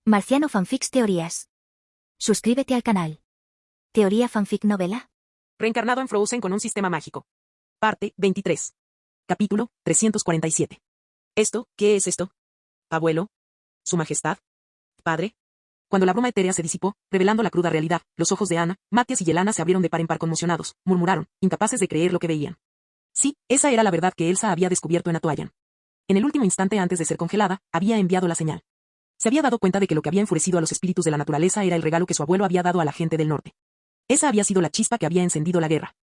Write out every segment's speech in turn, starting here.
Marciano Fanfics Teorías. Suscríbete al canal. Teoría Fanfic Novela. Reencarnado en Frozen con un sistema mágico. Parte 23. Capítulo 347. ¿Esto? ¿Qué es esto? ¿Abuelo? ¿Su majestad? ¿Padre? Cuando la bruma etérea se disipó, revelando la cruda realidad, los ojos de Anna, Mattias y Yelena se abrieron de par en par conmocionados, murmuraron, incapaces de creer lo que veían. Sí, esa era la verdad que Elsa había descubierto en Atuayan. En el último instante antes de ser congelada, había enviado la señal. Se había dado cuenta de que lo que había enfurecido a los espíritus de la naturaleza era el regalo que su abuelo había dado a la gente del norte. Esa había sido la chispa que había encendido la guerra.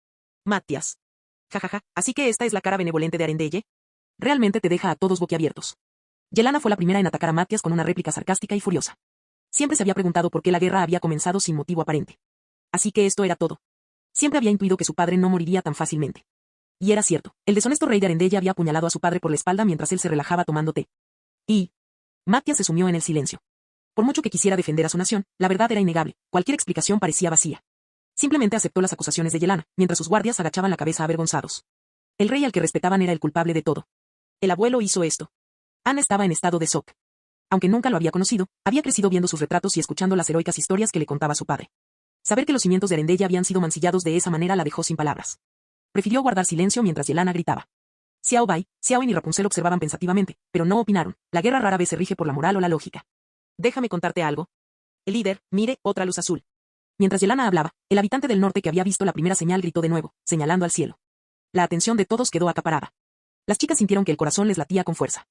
Mattias. Jajaja, ¿así que esta es la cara benevolente de Arendelle? Realmente te deja a todos boquiabiertos. Yelena fue la primera en atacar a Mattias con una réplica sarcástica y furiosa. Siempre se había preguntado por qué la guerra había comenzado sin motivo aparente. Así que esto era todo. Siempre había intuido que su padre no moriría tan fácilmente. Y era cierto, el deshonesto rey de Arendelle había apuñalado a su padre por la espalda mientras él se relajaba tomando té. Y Mattias se sumió en el silencio. Por mucho que quisiera defender a su nación, la verdad era innegable, cualquier explicación parecía vacía. Simplemente aceptó las acusaciones de Yelena, mientras sus guardias agachaban la cabeza avergonzados. El rey al que respetaban era el culpable de todo. El abuelo hizo esto. Anna estaba en estado de shock. Aunque nunca lo había conocido, había crecido viendo sus retratos y escuchando las heroicas historias que le contaba su padre. Saber que los cimientos de Arendelle habían sido mancillados de esa manera la dejó sin palabras. Prefirió guardar silencio mientras Yelena gritaba. Xiao Bai, Xiaoin y Rapunzel observaban pensativamente, pero no opinaron. La guerra rara vez se rige por la moral o la lógica. Déjame contarte algo. El líder, mire, otra luz azul. Mientras Yelena hablaba, el habitante del norte que había visto la primera señal gritó de nuevo, señalando al cielo. La atención de todos quedó acaparada. Las chicas sintieron que el corazón les latía con fuerza.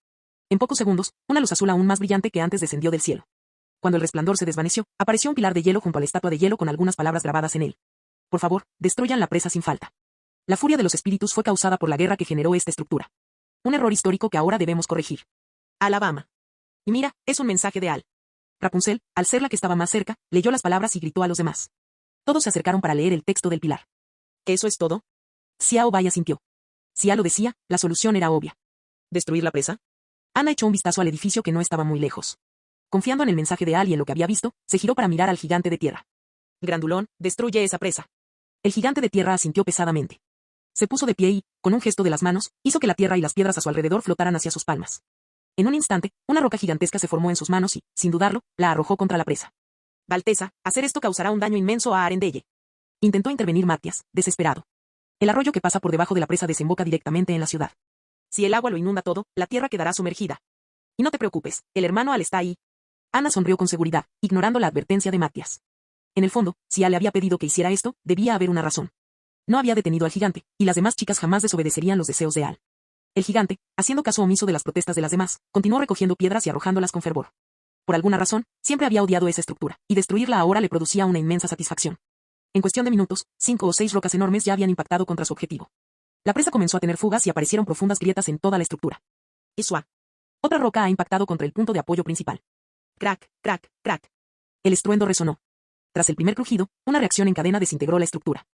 En pocos segundos, una luz azul aún más brillante que antes descendió del cielo. Cuando el resplandor se desvaneció, apareció un pilar de hielo junto a la estatua de hielo con algunas palabras grabadas en él. Por favor, destruyan la presa sin falta. La furia de los espíritus fue causada por la guerra que generó esta estructura. Un error histórico que ahora debemos corregir. Alabama. Y mira, es un mensaje de Al. Rapunzel, al ser la que estaba más cerca, leyó las palabras y gritó a los demás. Todos se acercaron para leer el texto del pilar. ¿Eso es todo? Xiao Bai asintió. Si Al lo decía, la solución era obvia. ¿Destruir la presa? Anna echó un vistazo al edificio que no estaba muy lejos. Confiando en el mensaje de Al y en lo que había visto, se giró para mirar al gigante de tierra. Grandulón, destruye esa presa. El gigante de tierra asintió pesadamente. Se puso de pie y, con un gesto de las manos, hizo que la tierra y las piedras a su alrededor flotaran hacia sus palmas. En un instante, una roca gigantesca se formó en sus manos y, sin dudarlo, la arrojó contra la presa. Alteza, hacer esto causará un daño inmenso a Arendelle. Intentó intervenir Mattias, desesperado. El arroyo que pasa por debajo de la presa desemboca directamente en la ciudad. Si el agua lo inunda todo, la tierra quedará sumergida. Y no te preocupes, el hermano Al está ahí. Anna sonrió con seguridad, ignorando la advertencia de Mattias. En el fondo, si Al le había pedido que hiciera esto, debía haber una razón. No había detenido al gigante, y las demás chicas jamás desobedecerían los deseos de Al. El gigante, haciendo caso omiso de las protestas de las demás, continuó recogiendo piedras y arrojándolas con fervor. Por alguna razón, siempre había odiado esa estructura, y destruirla ahora le producía una inmensa satisfacción. En cuestión de minutos, 5 o 6 rocas enormes ya habían impactado contra su objetivo. La presa comenzó a tener fugas y aparecieron profundas grietas en toda la estructura. Isua. Otra roca ha impactado contra el punto de apoyo principal. Crack, crack, crack. El estruendo resonó. Tras el primer crujido, una reacción en cadena desintegró la estructura.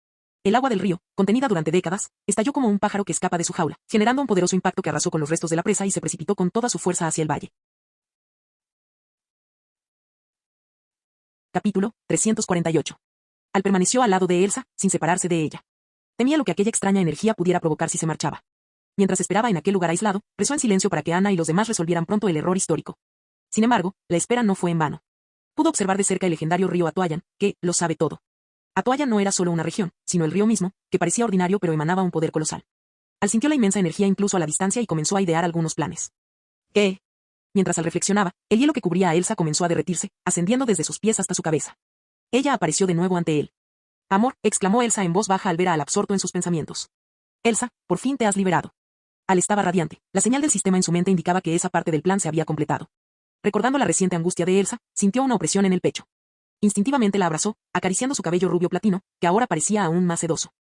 El agua del río, contenida durante décadas, estalló como un pájaro que escapa de su jaula, generando un poderoso impacto que arrasó con los restos de la presa y se precipitó con toda su fuerza hacia el valle. Capítulo 348. Al permaneció al lado de Elsa, sin separarse de ella. Temía lo que aquella extraña energía pudiera provocar si se marchaba. Mientras esperaba en aquel lugar aislado, rezó en silencio para que Anna y los demás resolvieran pronto el error histórico. Sin embargo, la espera no fue en vano. Pudo observar de cerca el legendario río Atuayan, que lo sabe todo. Atuayan no era solo una región, sino el río mismo, que parecía ordinario pero emanaba un poder colosal. Al sintió la inmensa energía incluso a la distancia y comenzó a idear algunos planes. ¿Qué? Mientras Al reflexionaba, el hielo que cubría a Elsa comenzó a derretirse, ascendiendo desde sus pies hasta su cabeza. Ella apareció de nuevo ante él. Amor, exclamó Elsa en voz baja al ver a Al absorto en sus pensamientos. Elsa, por fin te has liberado. Al estaba radiante, la señal del sistema en su mente indicaba que esa parte del plan se había completado. Recordando la reciente angustia de Elsa, sintió una opresión en el pecho. Instintivamente la abrazó, acariciando su cabello rubio platino, que ahora parecía aún más sedoso.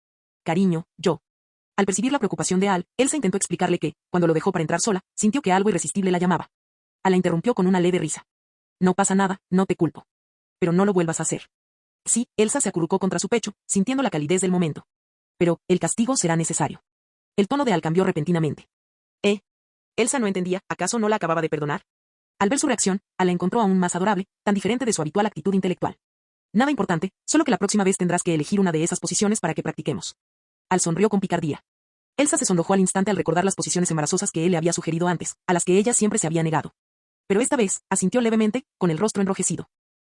Cariño, yo. Al percibir la preocupación de Al, Elsa intentó explicarle que, cuando lo dejó para entrar sola, sintió que algo irresistible la llamaba. Al la interrumpió con una leve risa. No pasa nada, no te culpo. Pero no lo vuelvas a hacer. Sí, Elsa se acurrucó contra su pecho, sintiendo la calidez del momento. Pero, el castigo será necesario. El tono de Al cambió repentinamente. Elsa no entendía, ¿acaso no la acababa de perdonar? Al ver su reacción, Al la encontró aún más adorable, tan diferente de su habitual actitud intelectual. Nada importante, solo que la próxima vez tendrás que elegir una de esas posiciones para que practiquemos. Al sonrió con picardía. Elsa se sonrojó al instante al recordar las posiciones embarazosas que él le había sugerido antes, a las que ella siempre se había negado. Pero esta vez, asintió levemente, con el rostro enrojecido.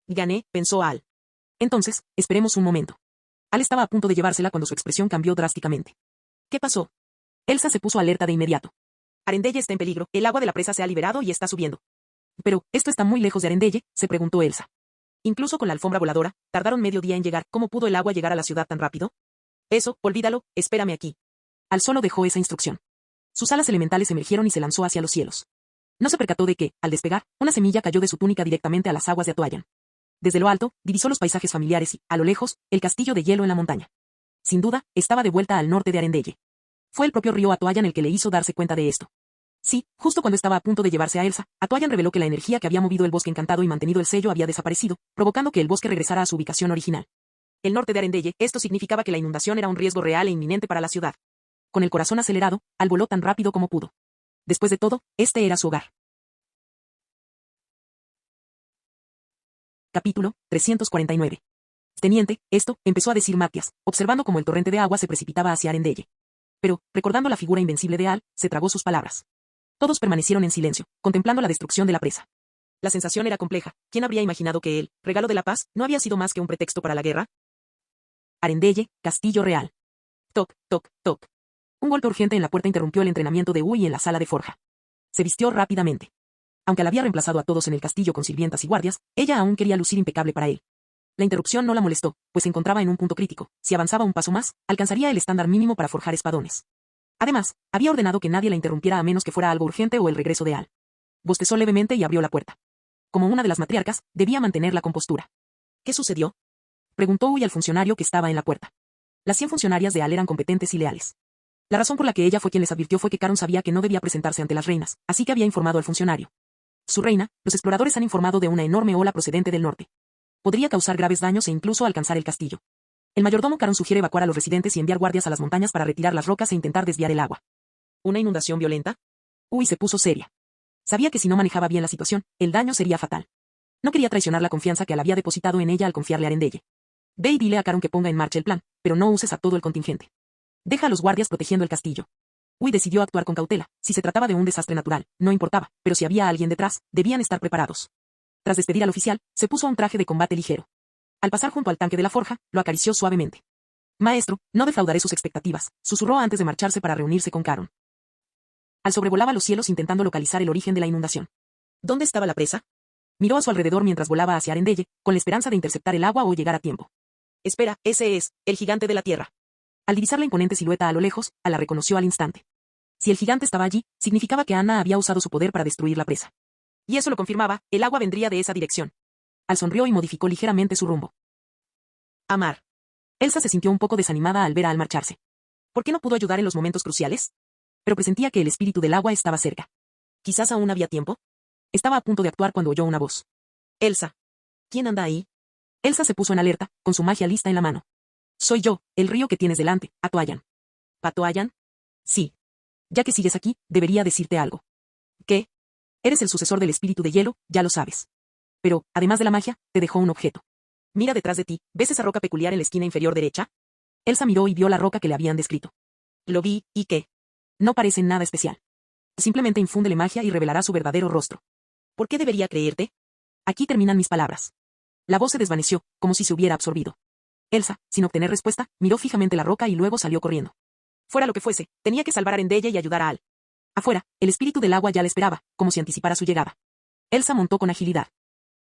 Gané, pensó Al. Entonces, esperemos un momento. Al estaba a punto de llevársela cuando su expresión cambió drásticamente. ¿Qué pasó? Elsa se puso alerta de inmediato. Arendelle está en peligro, el agua de la presa se ha liberado y está subiendo. Pero, ¿esto está muy lejos de Arendelle?, se preguntó Elsa. Incluso con la alfombra voladora, tardaron medio día en llegar. ¿Cómo pudo el agua llegar a la ciudad tan rápido? Eso, olvídalo, espérame aquí. Al solo dejó esa instrucción. Sus alas elementales emergieron y se lanzó hacia los cielos. No se percató de que, al despegar, una semilla cayó de su túnica directamente a las aguas de Atoyayan. Desde lo alto, divisó los paisajes familiares y, a lo lejos, el castillo de hielo en la montaña. Sin duda, estaba de vuelta al norte de Arendelle. Fue el propio río Atoyayan el que le hizo darse cuenta de esto. Sí, justo cuando estaba a punto de llevarse a Elsa, Atoyayan reveló que la energía que había movido el bosque encantado y mantenido el sello había desaparecido, provocando que el bosque regresara a su ubicación original. El norte de Arendelle, esto significaba que la inundación era un riesgo real e inminente para la ciudad. Con el corazón acelerado, Al voló tan rápido como pudo. Después de todo, este era su hogar. Capítulo 349. Teniente, esto, empezó a decir Matías, observando cómo el torrente de agua se precipitaba hacia Arendelle. Pero, recordando la figura invencible de Al, se tragó sus palabras. Todos permanecieron en silencio, contemplando la destrucción de la presa. La sensación era compleja. ¿Quién habría imaginado que el regalo de la paz no había sido más que un pretexto para la guerra? Arendelle, Castillo Real. Toc, toc, toc. Un golpe urgente en la puerta interrumpió el entrenamiento de Uy en la sala de forja. Se vistió rápidamente. Aunque la había reemplazado a todos en el castillo con sirvientas y guardias, ella aún quería lucir impecable para él. La interrupción no la molestó, pues se encontraba en un punto crítico. Si avanzaba un paso más, alcanzaría el estándar mínimo para forjar espadones. Además, había ordenado que nadie la interrumpiera a menos que fuera algo urgente o el regreso de Al. Bostezó levemente y abrió la puerta. Como una de las matriarcas, debía mantener la compostura. ¿Qué sucedió?, preguntó Uy al funcionario que estaba en la puerta. Las 100 funcionarias de Al eran competentes y leales. La razón por la que ella fue quien les advirtió fue que Caron sabía que no debía presentarse ante las reinas, así que había informado al funcionario. Su reina, los exploradores han informado de una enorme ola procedente del norte. Podría causar graves daños e incluso alcanzar el castillo. El mayordomo Caron sugiere evacuar a los residentes y enviar guardias a las montañas para retirar las rocas e intentar desviar el agua. ¿Una inundación violenta? Uy se puso seria. Sabía que si no manejaba bien la situación, el daño sería fatal. No quería traicionar la confianza que Al había depositado en ella al confiarle a Arendelle. Ve y dile a Caron que ponga en marcha el plan, pero no uses a todo el contingente. Deja a los guardias protegiendo el castillo. Uy decidió actuar con cautela. Si se trataba de un desastre natural, no importaba, pero si había alguien detrás, debían estar preparados. Tras despedir al oficial, se puso un traje de combate ligero. Al pasar junto al tanque de la forja, lo acarició suavemente. Maestro, no defraudaré sus expectativas, susurró antes de marcharse para reunirse con Caron. Al sobrevolaba los cielos intentando localizar el origen de la inundación. ¿Dónde estaba la presa? Miró a su alrededor mientras volaba hacia Arendelle, con la esperanza de interceptar el agua o llegar a tiempo. Espera, ese es, el gigante de la tierra. Al divisar la imponente silueta a lo lejos, Al la reconoció al instante. Si el gigante estaba allí, significaba que Anna había usado su poder para destruir la presa. Y eso lo confirmaba, el agua vendría de esa dirección. Al sonrió y modificó ligeramente su rumbo. Amar. Elsa se sintió un poco desanimada al ver a Al marcharse. ¿Por qué no pudo ayudar en los momentos cruciales? Pero presentía que el espíritu del agua estaba cerca. Quizás aún había tiempo. Estaba a punto de actuar cuando oyó una voz. Elsa. ¿Quién anda ahí? Elsa se puso en alerta, con su magia lista en la mano. Soy yo, el río que tienes delante, Atoyayan. ¿Patoyayan? Sí. Ya que sigues aquí, debería decirte algo. ¿Qué? Eres el sucesor del espíritu de hielo, ya lo sabes. Pero, además de la magia, te dejó un objeto. Mira detrás de ti, ¿ves esa roca peculiar en la esquina inferior derecha? Elsa miró y vio la roca que le habían descrito. Lo vi, ¿y qué? No parece nada especial. Simplemente infúndele magia y revelará su verdadero rostro. ¿Por qué debería creerte? Aquí terminan mis palabras. La voz se desvaneció, como si se hubiera absorbido. Elsa, sin obtener respuesta, miró fijamente la roca y luego salió corriendo. Fuera lo que fuese, tenía que salvar a Arendelle y ayudar a Al. Afuera, el espíritu del agua ya le esperaba, como si anticipara su llegada. Elsa montó con agilidad.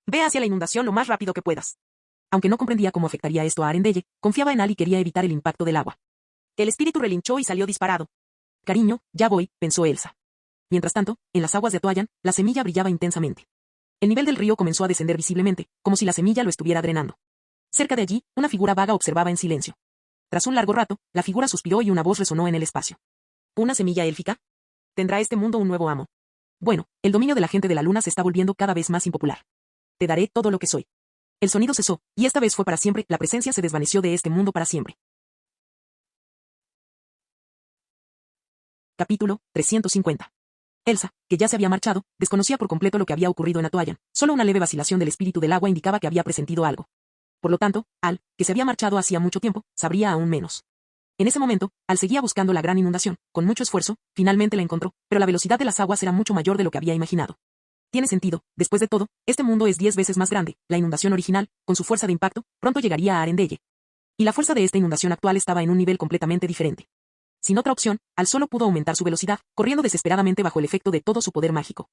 Ve hacia la inundación lo más rápido que puedas. Aunque no comprendía cómo afectaría esto a Arendelle, confiaba en Al y quería evitar el impacto del agua. El espíritu relinchó y salió disparado. Cariño, ya voy, pensó Elsa. Mientras tanto, en las aguas de Atoyayan, la semilla brillaba intensamente. El nivel del río comenzó a descender visiblemente, como si la semilla lo estuviera drenando. Cerca de allí, una figura vaga observaba en silencio. Tras un largo rato, la figura suspiró y una voz resonó en el espacio. ¿Una semilla élfica? ¿Tendrá este mundo un nuevo amo? Bueno, el dominio de la gente de la luna se está volviendo cada vez más impopular. Te daré todo lo que soy. El sonido cesó, y esta vez fue para siempre, la presencia se desvaneció de este mundo para siempre. Capítulo 350. Elsa, que ya se había marchado, desconocía por completo lo que había ocurrido en Atoyayan. Solo una leve vacilación del espíritu del agua indicaba que había presentido algo. Por lo tanto, Al, que se había marchado hacía mucho tiempo, sabría aún menos. En ese momento, Al seguía buscando la gran inundación. Con mucho esfuerzo, finalmente la encontró, pero la velocidad de las aguas era mucho mayor de lo que había imaginado. Tiene sentido, después de todo, este mundo es 10 veces más grande, la inundación original, con su fuerza de impacto, pronto llegaría a Arendelle. Y la fuerza de esta inundación actual estaba en un nivel completamente diferente. Sin otra opción, Al solo pudo aumentar su velocidad, corriendo desesperadamente bajo el efecto de todo su poder mágico.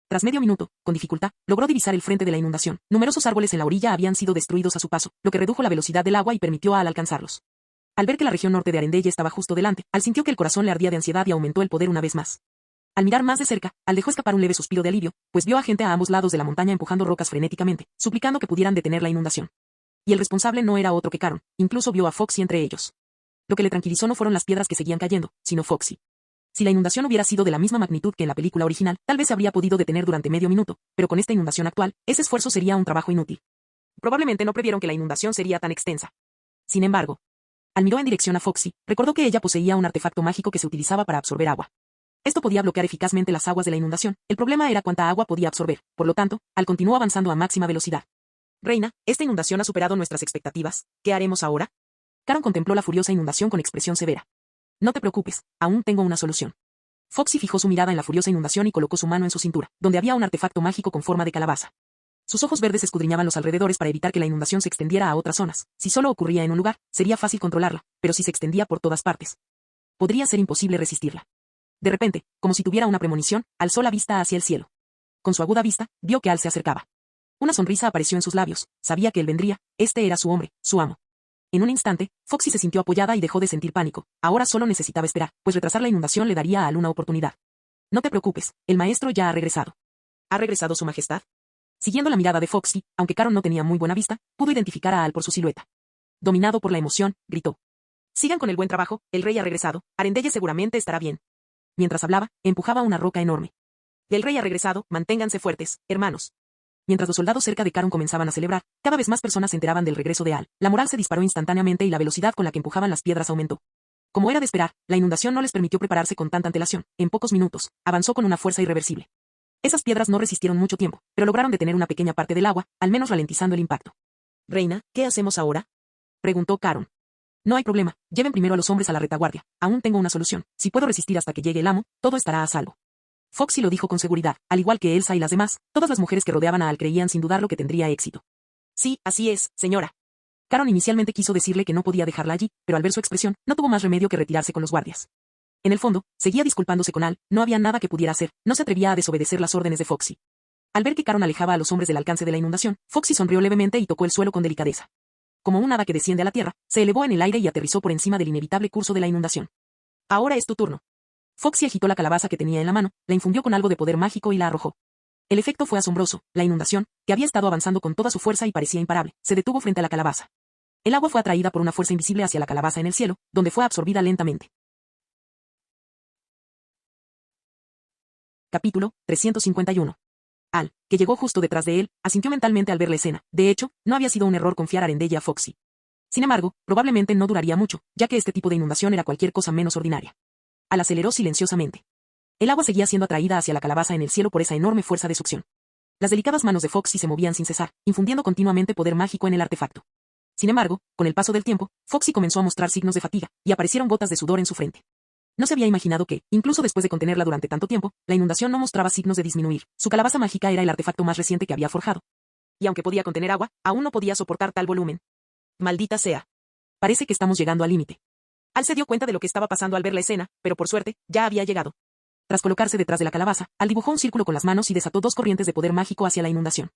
Tras medio minuto, con dificultad, logró divisar el frente de la inundación. Numerosos árboles en la orilla habían sido destruidos a su paso, lo que redujo la velocidad del agua y permitió a Al alcanzarlos. Al ver que la región norte de Arendelle estaba justo delante, Al sintió que el corazón le ardía de ansiedad y aumentó el poder una vez más. Al mirar más de cerca, Al dejó escapar un leve suspiro de alivio, pues vio a gente a ambos lados de la montaña empujando rocas frenéticamente, suplicando que pudieran detener la inundación. Y el responsable no era otro que Caron, incluso vio a Foxy entre ellos. Lo que le tranquilizó no fueron las piedras que seguían cayendo, sino Foxy. Si la inundación hubiera sido de la misma magnitud que en la película original, tal vez se habría podido detener durante medio minuto, pero con esta inundación actual, ese esfuerzo sería un trabajo inútil. Probablemente no previeron que la inundación sería tan extensa. Sin embargo, Al miró en dirección a Foxy, recordó que ella poseía un artefacto mágico que se utilizaba para absorber agua. Esto podía bloquear eficazmente las aguas de la inundación, el problema era cuánta agua podía absorber, por lo tanto, Al continuó avanzando a máxima velocidad. Reina, esta inundación ha superado nuestras expectativas, ¿qué haremos ahora? Caron contempló la furiosa inundación con expresión severa. No te preocupes, aún tengo una solución. Foxy fijó su mirada en la furiosa inundación y colocó su mano en su cintura, donde había un artefacto mágico con forma de calabaza. Sus ojos verdes escudriñaban los alrededores para evitar que la inundación se extendiera a otras zonas. Si solo ocurría en un lugar, sería fácil controlarla, pero si se extendía por todas partes, podría ser imposible resistirla. De repente, como si tuviera una premonición, alzó la vista hacia el cielo. Con su aguda vista, vio que Al se acercaba. Una sonrisa apareció en sus labios, sabía que él vendría, este era su hombre, su amo. En un instante, Foxy se sintió apoyada y dejó de sentir pánico. Ahora solo necesitaba esperar, pues retrasar la inundación le daría a Al una oportunidad. No te preocupes, el maestro ya ha regresado. ¿Ha regresado su majestad? Siguiendo la mirada de Foxy, aunque Caron no tenía muy buena vista, pudo identificar a Al por su silueta. Dominado por la emoción, gritó. Sigan con el buen trabajo, el rey ha regresado, Arendelle seguramente estará bien. Mientras hablaba, empujaba una roca enorme. El rey ha regresado, manténganse fuertes, hermanos. Mientras los soldados cerca de Caron comenzaban a celebrar, cada vez más personas se enteraban del regreso de Al. La moral se disparó instantáneamente y la velocidad con la que empujaban las piedras aumentó. Como era de esperar, la inundación no les permitió prepararse con tanta antelación. En pocos minutos, avanzó con una fuerza irreversible. Esas piedras no resistieron mucho tiempo, pero lograron detener una pequeña parte del agua, al menos ralentizando el impacto. Reina, ¿qué hacemos ahora? Preguntó Caron. No hay problema, lleven primero a los hombres a la retaguardia. Aún tengo una solución. Si puedo resistir hasta que llegue el amo, todo estará a salvo. Foxy lo dijo con seguridad, al igual que Elsa y las demás, todas las mujeres que rodeaban a Al creían sin dudarlo que tendría éxito. Sí, así es, señora. Caron inicialmente quiso decirle que no podía dejarla allí, pero al ver su expresión, no tuvo más remedio que retirarse con los guardias. En el fondo, seguía disculpándose con Al, no había nada que pudiera hacer, no se atrevía a desobedecer las órdenes de Foxy. Al ver que Caron alejaba a los hombres del alcance de la inundación, Foxy sonrió levemente y tocó el suelo con delicadeza. Como un hada que desciende a la tierra, se elevó en el aire y aterrizó por encima del inevitable curso de la inundación. Ahora es tu turno. Foxy agitó la calabaza que tenía en la mano, la infundió con algo de poder mágico y la arrojó. El efecto fue asombroso, la inundación, que había estado avanzando con toda su fuerza y parecía imparable, se detuvo frente a la calabaza. El agua fue atraída por una fuerza invisible hacia la calabaza en el cielo, donde fue absorbida lentamente. Capítulo 351. Al, que llegó justo detrás de él, asintió mentalmente al ver la escena. De hecho, no había sido un error confiar a Arendelle a Foxy. Sin embargo, probablemente no duraría mucho, ya que este tipo de inundación era cualquier cosa menos ordinaria. Al aceleró silenciosamente. El agua seguía siendo atraída hacia la calabaza en el cielo por esa enorme fuerza de succión. Las delicadas manos de Foxy se movían sin cesar, infundiendo continuamente poder mágico en el artefacto. Sin embargo, con el paso del tiempo, Foxy comenzó a mostrar signos de fatiga, y aparecieron gotas de sudor en su frente. No se había imaginado que, incluso después de contenerla durante tanto tiempo, la inundación no mostraba signos de disminuir. Su calabaza mágica era el artefacto más reciente que había forjado. Y aunque podía contener agua, aún no podía soportar tal volumen. Maldita sea. Parece que estamos llegando al límite. Al se dio cuenta de lo que estaba pasando al ver la escena, pero por suerte, ya había llegado. Tras colocarse detrás de la calabaza, Al dibujó un círculo con las manos y desató dos corrientes de poder mágico hacia la inundación.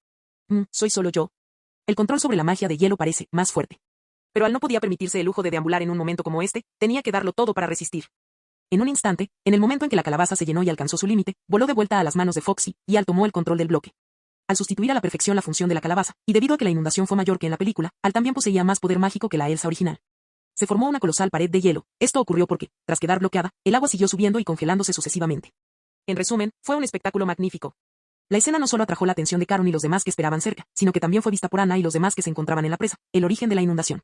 ¿Soy solo yo? El control sobre la magia de hielo parece más fuerte. Pero Al no podía permitirse el lujo de deambular en un momento como este, tenía que darlo todo para resistir. En un instante, en el momento en que la calabaza se llenó y alcanzó su límite, voló de vuelta a las manos de Foxy, y Al tomó el control del bloque. Al sustituir a la perfección la función de la calabaza, y debido a que la inundación fue mayor que en la película, Al también poseía más poder mágico que la Elsa original. Se formó una colosal pared de hielo. Esto ocurrió porque, tras quedar bloqueada, el agua siguió subiendo y congelándose sucesivamente. En resumen, fue un espectáculo magnífico. La escena no solo atrajo la atención de Caron y los demás que esperaban cerca, sino que también fue vista por Anna y los demás que se encontraban en la presa, el origen de la inundación.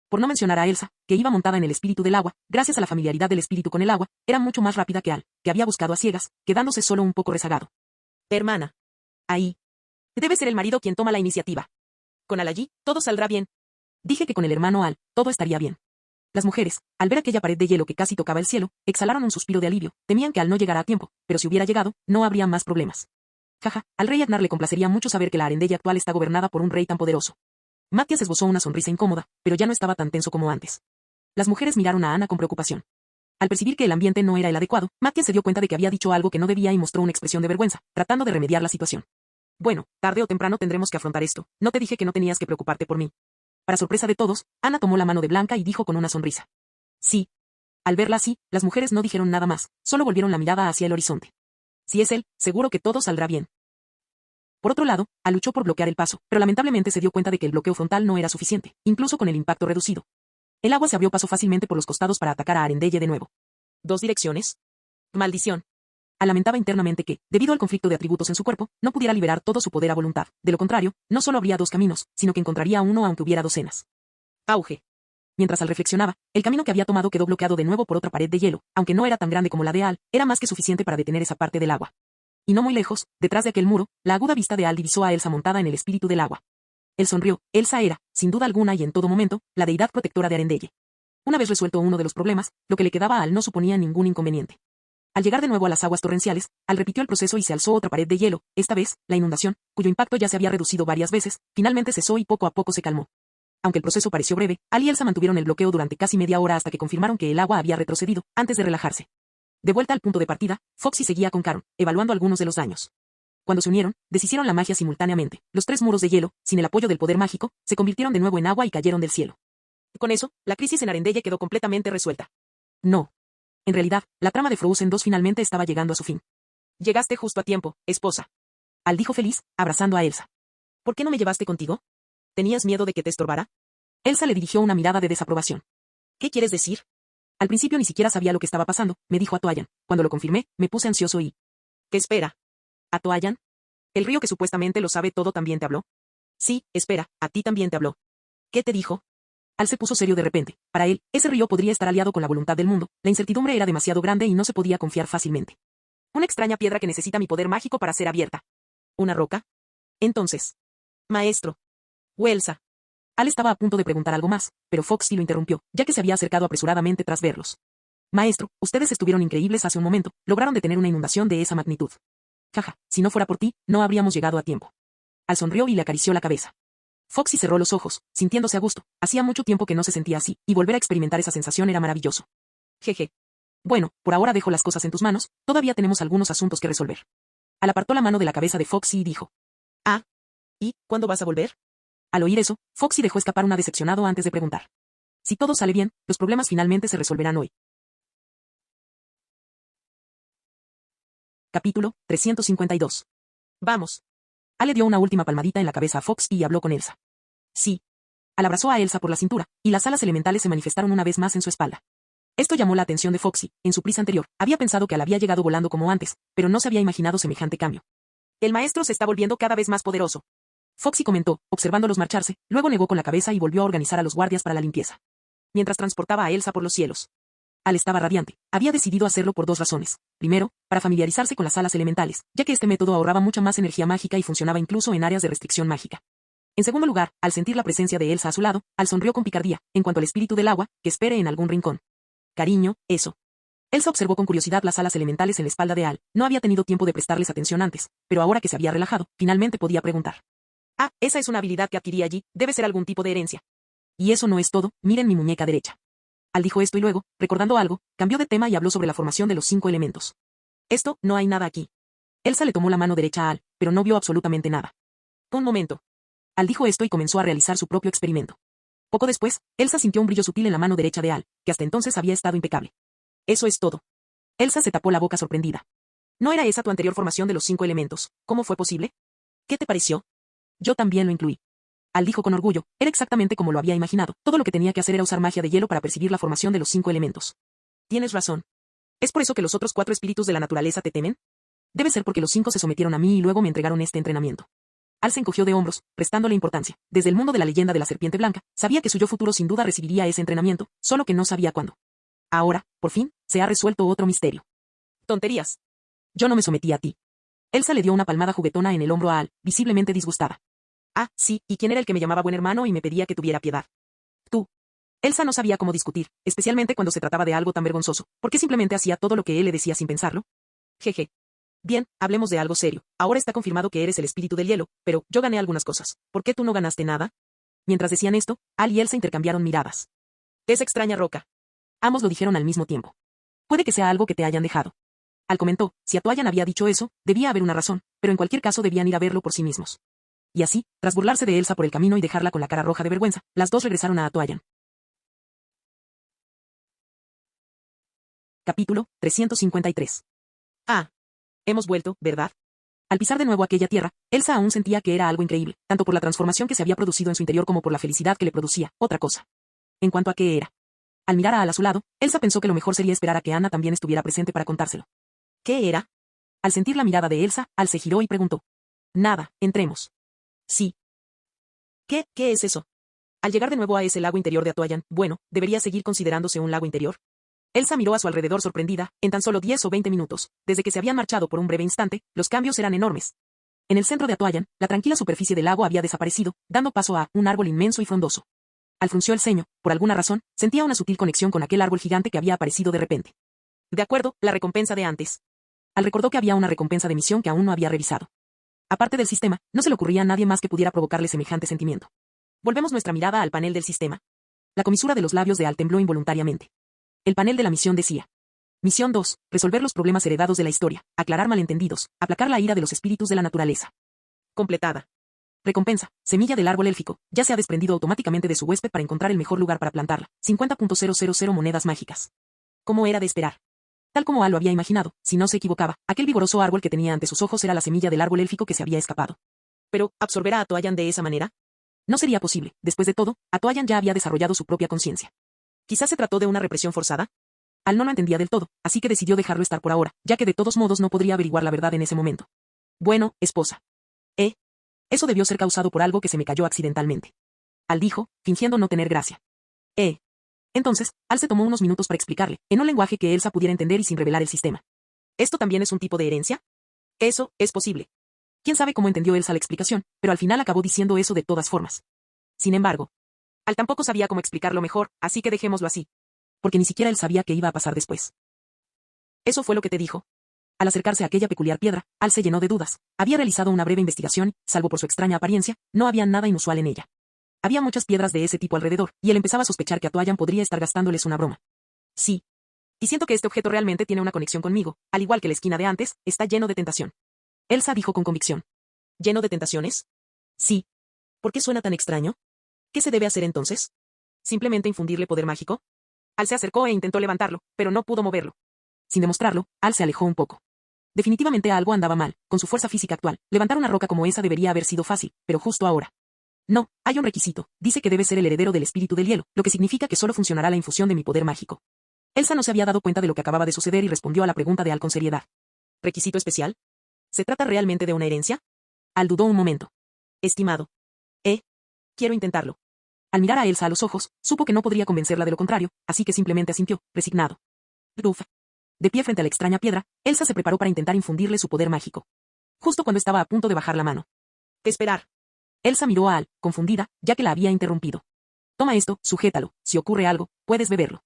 Por no mencionar a Elsa, que iba montada en el espíritu del agua, gracias a la familiaridad del espíritu con el agua, era mucho más rápida que Al, que había buscado a ciegas, quedándose solo un poco rezagado. Hermana. Ahí. Debe ser el marido quien toma la iniciativa. Con Al allí, todo saldrá bien. Dije que con el hermano Al, todo estaría bien. Las mujeres, al ver aquella pared de hielo que casi tocaba el cielo, exhalaron un suspiro de alivio, temían que Al no llegara a tiempo, pero si hubiera llegado, no habría más problemas. Jaja, al rey Agnar le complacería mucho saber que la Arendelle actual está gobernada por un rey tan poderoso. Matías esbozó una sonrisa incómoda, pero ya no estaba tan tenso como antes. Las mujeres miraron a Ana con preocupación. Al percibir que el ambiente no era el adecuado, Matías se dio cuenta de que había dicho algo que no debía y mostró una expresión de vergüenza, tratando de remediar la situación. Bueno, tarde o temprano tendremos que afrontar esto. No te dije que no tenías que preocuparte por mí. Para sorpresa de todos, Ana tomó la mano de Blanca y dijo con una sonrisa. Sí. Al verla así, las mujeres no dijeron nada más, solo volvieron la mirada hacia el horizonte. Si es él, seguro que todo saldrá bien. Por otro lado, Al luchó por bloquear el paso, pero lamentablemente se dio cuenta de que el bloqueo frontal no era suficiente, incluso con el impacto reducido. El agua se abrió paso fácilmente por los costados para atacar a Arendelle de nuevo. ¿Dos direcciones? Maldición. Al lamentaba internamente que, debido al conflicto de atributos en su cuerpo, no pudiera liberar todo su poder a voluntad. De lo contrario, no solo habría dos caminos, sino que encontraría uno aunque hubiera docenas. Auge. Mientras Al reflexionaba, el camino que había tomado quedó bloqueado de nuevo por otra pared de hielo, aunque no era tan grande como la de Al, era más que suficiente para detener esa parte del agua. Y no muy lejos, detrás de aquel muro, la aguda vista de Al divisó a Elsa montada en el espíritu del agua. Él sonrió. Elsa era, sin duda alguna y en todo momento, la deidad protectora de Arendelle. Una vez resuelto uno de los problemas, lo que le quedaba a Al no suponía ningún inconveniente. Al llegar de nuevo a las aguas torrenciales, Al repitió el proceso y se alzó otra pared de hielo. Esta vez, la inundación, cuyo impacto ya se había reducido varias veces, finalmente cesó y poco a poco se calmó. Aunque el proceso pareció breve, Al y Elsa mantuvieron el bloqueo durante casi media hora hasta que confirmaron que el agua había retrocedido, antes de relajarse. De vuelta al punto de partida, Foxy seguía con Caron, evaluando algunos de los daños. Cuando se unieron, deshicieron la magia simultáneamente. Los tres muros de hielo, sin el apoyo del poder mágico, se convirtieron de nuevo en agua y cayeron del cielo. Con eso, la crisis en Arendelle quedó completamente resuelta. No. En realidad, la trama de Frozen 2 finalmente estaba llegando a su fin. Llegaste justo a tiempo, esposa. Al dijo feliz, abrazando a Elsa. ¿Por qué no me llevaste contigo? ¿Tenías miedo de que te estorbara? Elsa le dirigió una mirada de desaprobación. ¿Qué quieres decir? Al principio ni siquiera sabía lo que estaba pasando, me dijo Atoayan. Cuando lo confirmé, me puse ansioso y... ¿Qué espera? ¿Atoayan? ¿El río que supuestamente lo sabe todo también te habló? Sí, espera, a ti también te habló. ¿Qué te dijo? Al se puso serio de repente. Para él, ese río podría estar aliado con la voluntad del mundo, la incertidumbre era demasiado grande y no se podía confiar fácilmente. Una extraña piedra que necesita mi poder mágico para ser abierta. ¿Una roca? Entonces. Maestro. Elsa. Al estaba a punto de preguntar algo más, pero Foxy lo interrumpió, ya que se había acercado apresuradamente tras verlos. Maestro, ustedes estuvieron increíbles hace un momento, lograron detener una inundación de esa magnitud. Jaja, si no fuera por ti, no habríamos llegado a tiempo. Al sonrió y le acarició la cabeza. Foxy cerró los ojos, sintiéndose a gusto. Hacía mucho tiempo que no se sentía así, y volver a experimentar esa sensación era maravilloso. Jeje. Bueno, por ahora dejo las cosas en tus manos, todavía tenemos algunos asuntos que resolver. Al apartó la mano de la cabeza de Foxy y dijo. Ah. ¿Y cuándo vas a volver? Al oír eso, Foxy dejó escapar una decepcionado antes de preguntar. Si todo sale bien, los problemas finalmente se resolverán hoy. Capítulo 352. Vamos. Al le dio una última palmadita en la cabeza a Foxy y habló con Elsa. Sí. Al abrazó a Elsa por la cintura, y las alas elementales se manifestaron una vez más en su espalda. Esto llamó la atención de Foxy. En su prisa anterior, había pensado que Al había llegado volando como antes, pero no se había imaginado semejante cambio. El maestro se está volviendo cada vez más poderoso. Foxy comentó, observándolos marcharse, luego negó con la cabeza y volvió a organizar a los guardias para la limpieza. Mientras transportaba a Elsa por los cielos. Al estaba radiante. Había decidido hacerlo por dos razones. Primero, para familiarizarse con las alas elementales, ya que este método ahorraba mucha más energía mágica y funcionaba incluso en áreas de restricción mágica. En segundo lugar, al sentir la presencia de Elsa a su lado, Al sonrió con picardía, en cuanto al espíritu del agua, que espere en algún rincón. Cariño, eso. Elsa observó con curiosidad las alas elementales en la espalda de Al. No había tenido tiempo de prestarles atención antes, pero ahora que se había relajado, finalmente podía preguntar. Ah, esa es una habilidad que adquirí allí, debe ser algún tipo de herencia. Y eso no es todo, miren mi muñeca derecha. Al dijo esto y luego, recordando algo, cambió de tema y habló sobre la formación de los 5 elementos. Esto, no hay nada aquí. Elsa le tomó la mano derecha a Al, pero no vio absolutamente nada. Un momento. Al dijo esto y comenzó a realizar su propio experimento. Poco después, Elsa sintió un brillo sutil en la mano derecha de Al, que hasta entonces había estado impecable. Eso es todo. Elsa se tapó la boca sorprendida. ¿No era esa tu anterior formación de los 5 elementos? ¿Cómo fue posible? ¿Qué te pareció? Yo también lo incluí. Al dijo con orgullo, era exactamente como lo había imaginado. Todo lo que tenía que hacer era usar magia de hielo para percibir la formación de los 5 elementos. Tienes razón. ¿Es por eso que los otros 4 espíritus de la naturaleza te temen? Debe ser porque los 5 se sometieron a mí y luego me entregaron este entrenamiento. Al se encogió de hombros, prestándole importancia. Desde el mundo de la leyenda de la serpiente blanca, sabía que su yo futuro sin duda recibiría ese entrenamiento, solo que no sabía cuándo. Ahora, por fin, se ha resuelto otro misterio. Tonterías. Yo no me sometí a ti. Elsa le dio una palmada juguetona en el hombro a Al, visiblemente disgustada. Ah, sí, ¿y quién era el que me llamaba buen hermano y me pedía que tuviera piedad? Tú. Elsa no sabía cómo discutir, especialmente cuando se trataba de algo tan vergonzoso, porque simplemente hacía todo lo que él le decía sin pensarlo. Jeje. Bien, hablemos de algo serio. Ahora está confirmado que eres el espíritu del hielo, pero yo gané algunas cosas. ¿Por qué tú no ganaste nada? Mientras decían esto, Al y Elsa intercambiaron miradas. Esa extraña roca. Ambos lo dijeron al mismo tiempo. Puede que sea algo que te hayan dejado. Al comentó, si Atuayan había dicho eso, debía haber una razón, pero en cualquier caso debían ir a verlo por sí mismos. Y así, tras burlarse de Elsa por el camino y dejarla con la cara roja de vergüenza, las dos regresaron a Atuayan. Capítulo 353. Ah. Hemos vuelto, ¿verdad? Al pisar de nuevo aquella tierra, Elsa aún sentía que era algo increíble, tanto por la transformación que se había producido en su interior como por la felicidad que le producía, otra cosa. En cuanto a qué era. Al mirar a Al a su lado, Elsa pensó que lo mejor sería esperar a que Anna también estuviera presente para contárselo. ¿Qué era? Al sentir la mirada de Elsa, Al se giró y preguntó. Nada, entremos. Sí. ¿Qué es eso? Al llegar de nuevo a ese lago interior de Atuayan, bueno, ¿debería seguir considerándose un lago interior? Elsa miró a su alrededor sorprendida, en tan solo 10 o 20 minutos, desde que se habían marchado por un breve instante, los cambios eran enormes. En el centro de Atuayan, la tranquila superficie del lago había desaparecido, dando paso a un árbol inmenso y frondoso. Al frunció el ceño, por alguna razón, sentía una sutil conexión con aquel árbol gigante que había aparecido de repente. De acuerdo, la recompensa de antes. Al recordó que había una recompensa de misión que aún no había revisado. Aparte del sistema, no se le ocurría a nadie más que pudiera provocarle semejante sentimiento. Volvemos nuestra mirada al panel del sistema. La comisura de los labios de Al tembló involuntariamente. El panel de la misión decía. Misión 2. Resolver los problemas heredados de la historia, aclarar malentendidos, aplacar la ira de los espíritus de la naturaleza. Completada. Recompensa. Semilla del árbol élfico. Ya se ha desprendido automáticamente de su huésped para encontrar el mejor lugar para plantarla. 50.000 monedas mágicas. Como era de esperar. Tal como Al lo había imaginado, si no se equivocaba, aquel vigoroso árbol que tenía ante sus ojos era la semilla del árbol élfico que se había escapado. Pero, ¿absorber a Atuayan de esa manera? No sería posible. Después de todo, Atuayan ya había desarrollado su propia conciencia. ¿Quizás se trató de una represión forzada? Al no lo entendía del todo, así que decidió dejarlo estar por ahora, ya que de todos modos no podría averiguar la verdad en ese momento. Bueno, esposa. Eso debió ser causado por algo que se me cayó accidentalmente. Al dijo, fingiendo no tener gracia. Entonces, Al se tomó unos minutos para explicarle, en un lenguaje que Elsa pudiera entender y sin revelar el sistema. ¿Esto también es un tipo de herencia? Eso, es posible. Quién sabe cómo entendió Elsa la explicación, pero al final acabó diciendo eso de todas formas. Sin embargo, Al tampoco sabía cómo explicarlo mejor, así que dejémoslo así. Porque ni siquiera él sabía qué iba a pasar después. ¿Eso fue lo que te dijo? Al acercarse a aquella peculiar piedra, Al se llenó de dudas. Había realizado una breve investigación y, salvo por su extraña apariencia, no había nada inusual en ella. Había muchas piedras de ese tipo alrededor, y él empezaba a sospechar que Atuayan podría estar gastándoles una broma. Sí. Y siento que este objeto realmente tiene una conexión conmigo, al igual que la esquina de antes, está lleno de tentación. Elsa dijo con convicción. ¿Lleno de tentaciones? Sí. ¿Por qué suena tan extraño? ¿Qué se debe hacer entonces? ¿Simplemente infundirle poder mágico? Al se acercó e intentó levantarlo, pero no pudo moverlo. Sin demostrarlo, Al se alejó un poco. Definitivamente algo andaba mal, con su fuerza física actual. Levantar una roca como esa debería haber sido fácil, pero justo ahora. No, hay un requisito. Dice que debe ser el heredero del espíritu del hielo, lo que significa que solo funcionará la infusión de mi poder mágico. Elsa no se había dado cuenta de lo que acababa de suceder y respondió a la pregunta de Al con seriedad. ¿Requisito especial? ¿Se trata realmente de una herencia? Al dudó un momento. Estimado. Quiero intentarlo. Al mirar a Elsa a los ojos, supo que no podría convencerla de lo contrario, así que simplemente asintió, resignado. Uf. De pie frente a la extraña piedra, Elsa se preparó para intentar infundirle su poder mágico. Justo cuando estaba a punto de bajar la mano. Esperar. Elsa miró a Al, confundida, ya que la había interrumpido. Toma esto, sujétalo, si ocurre algo, puedes beberlo.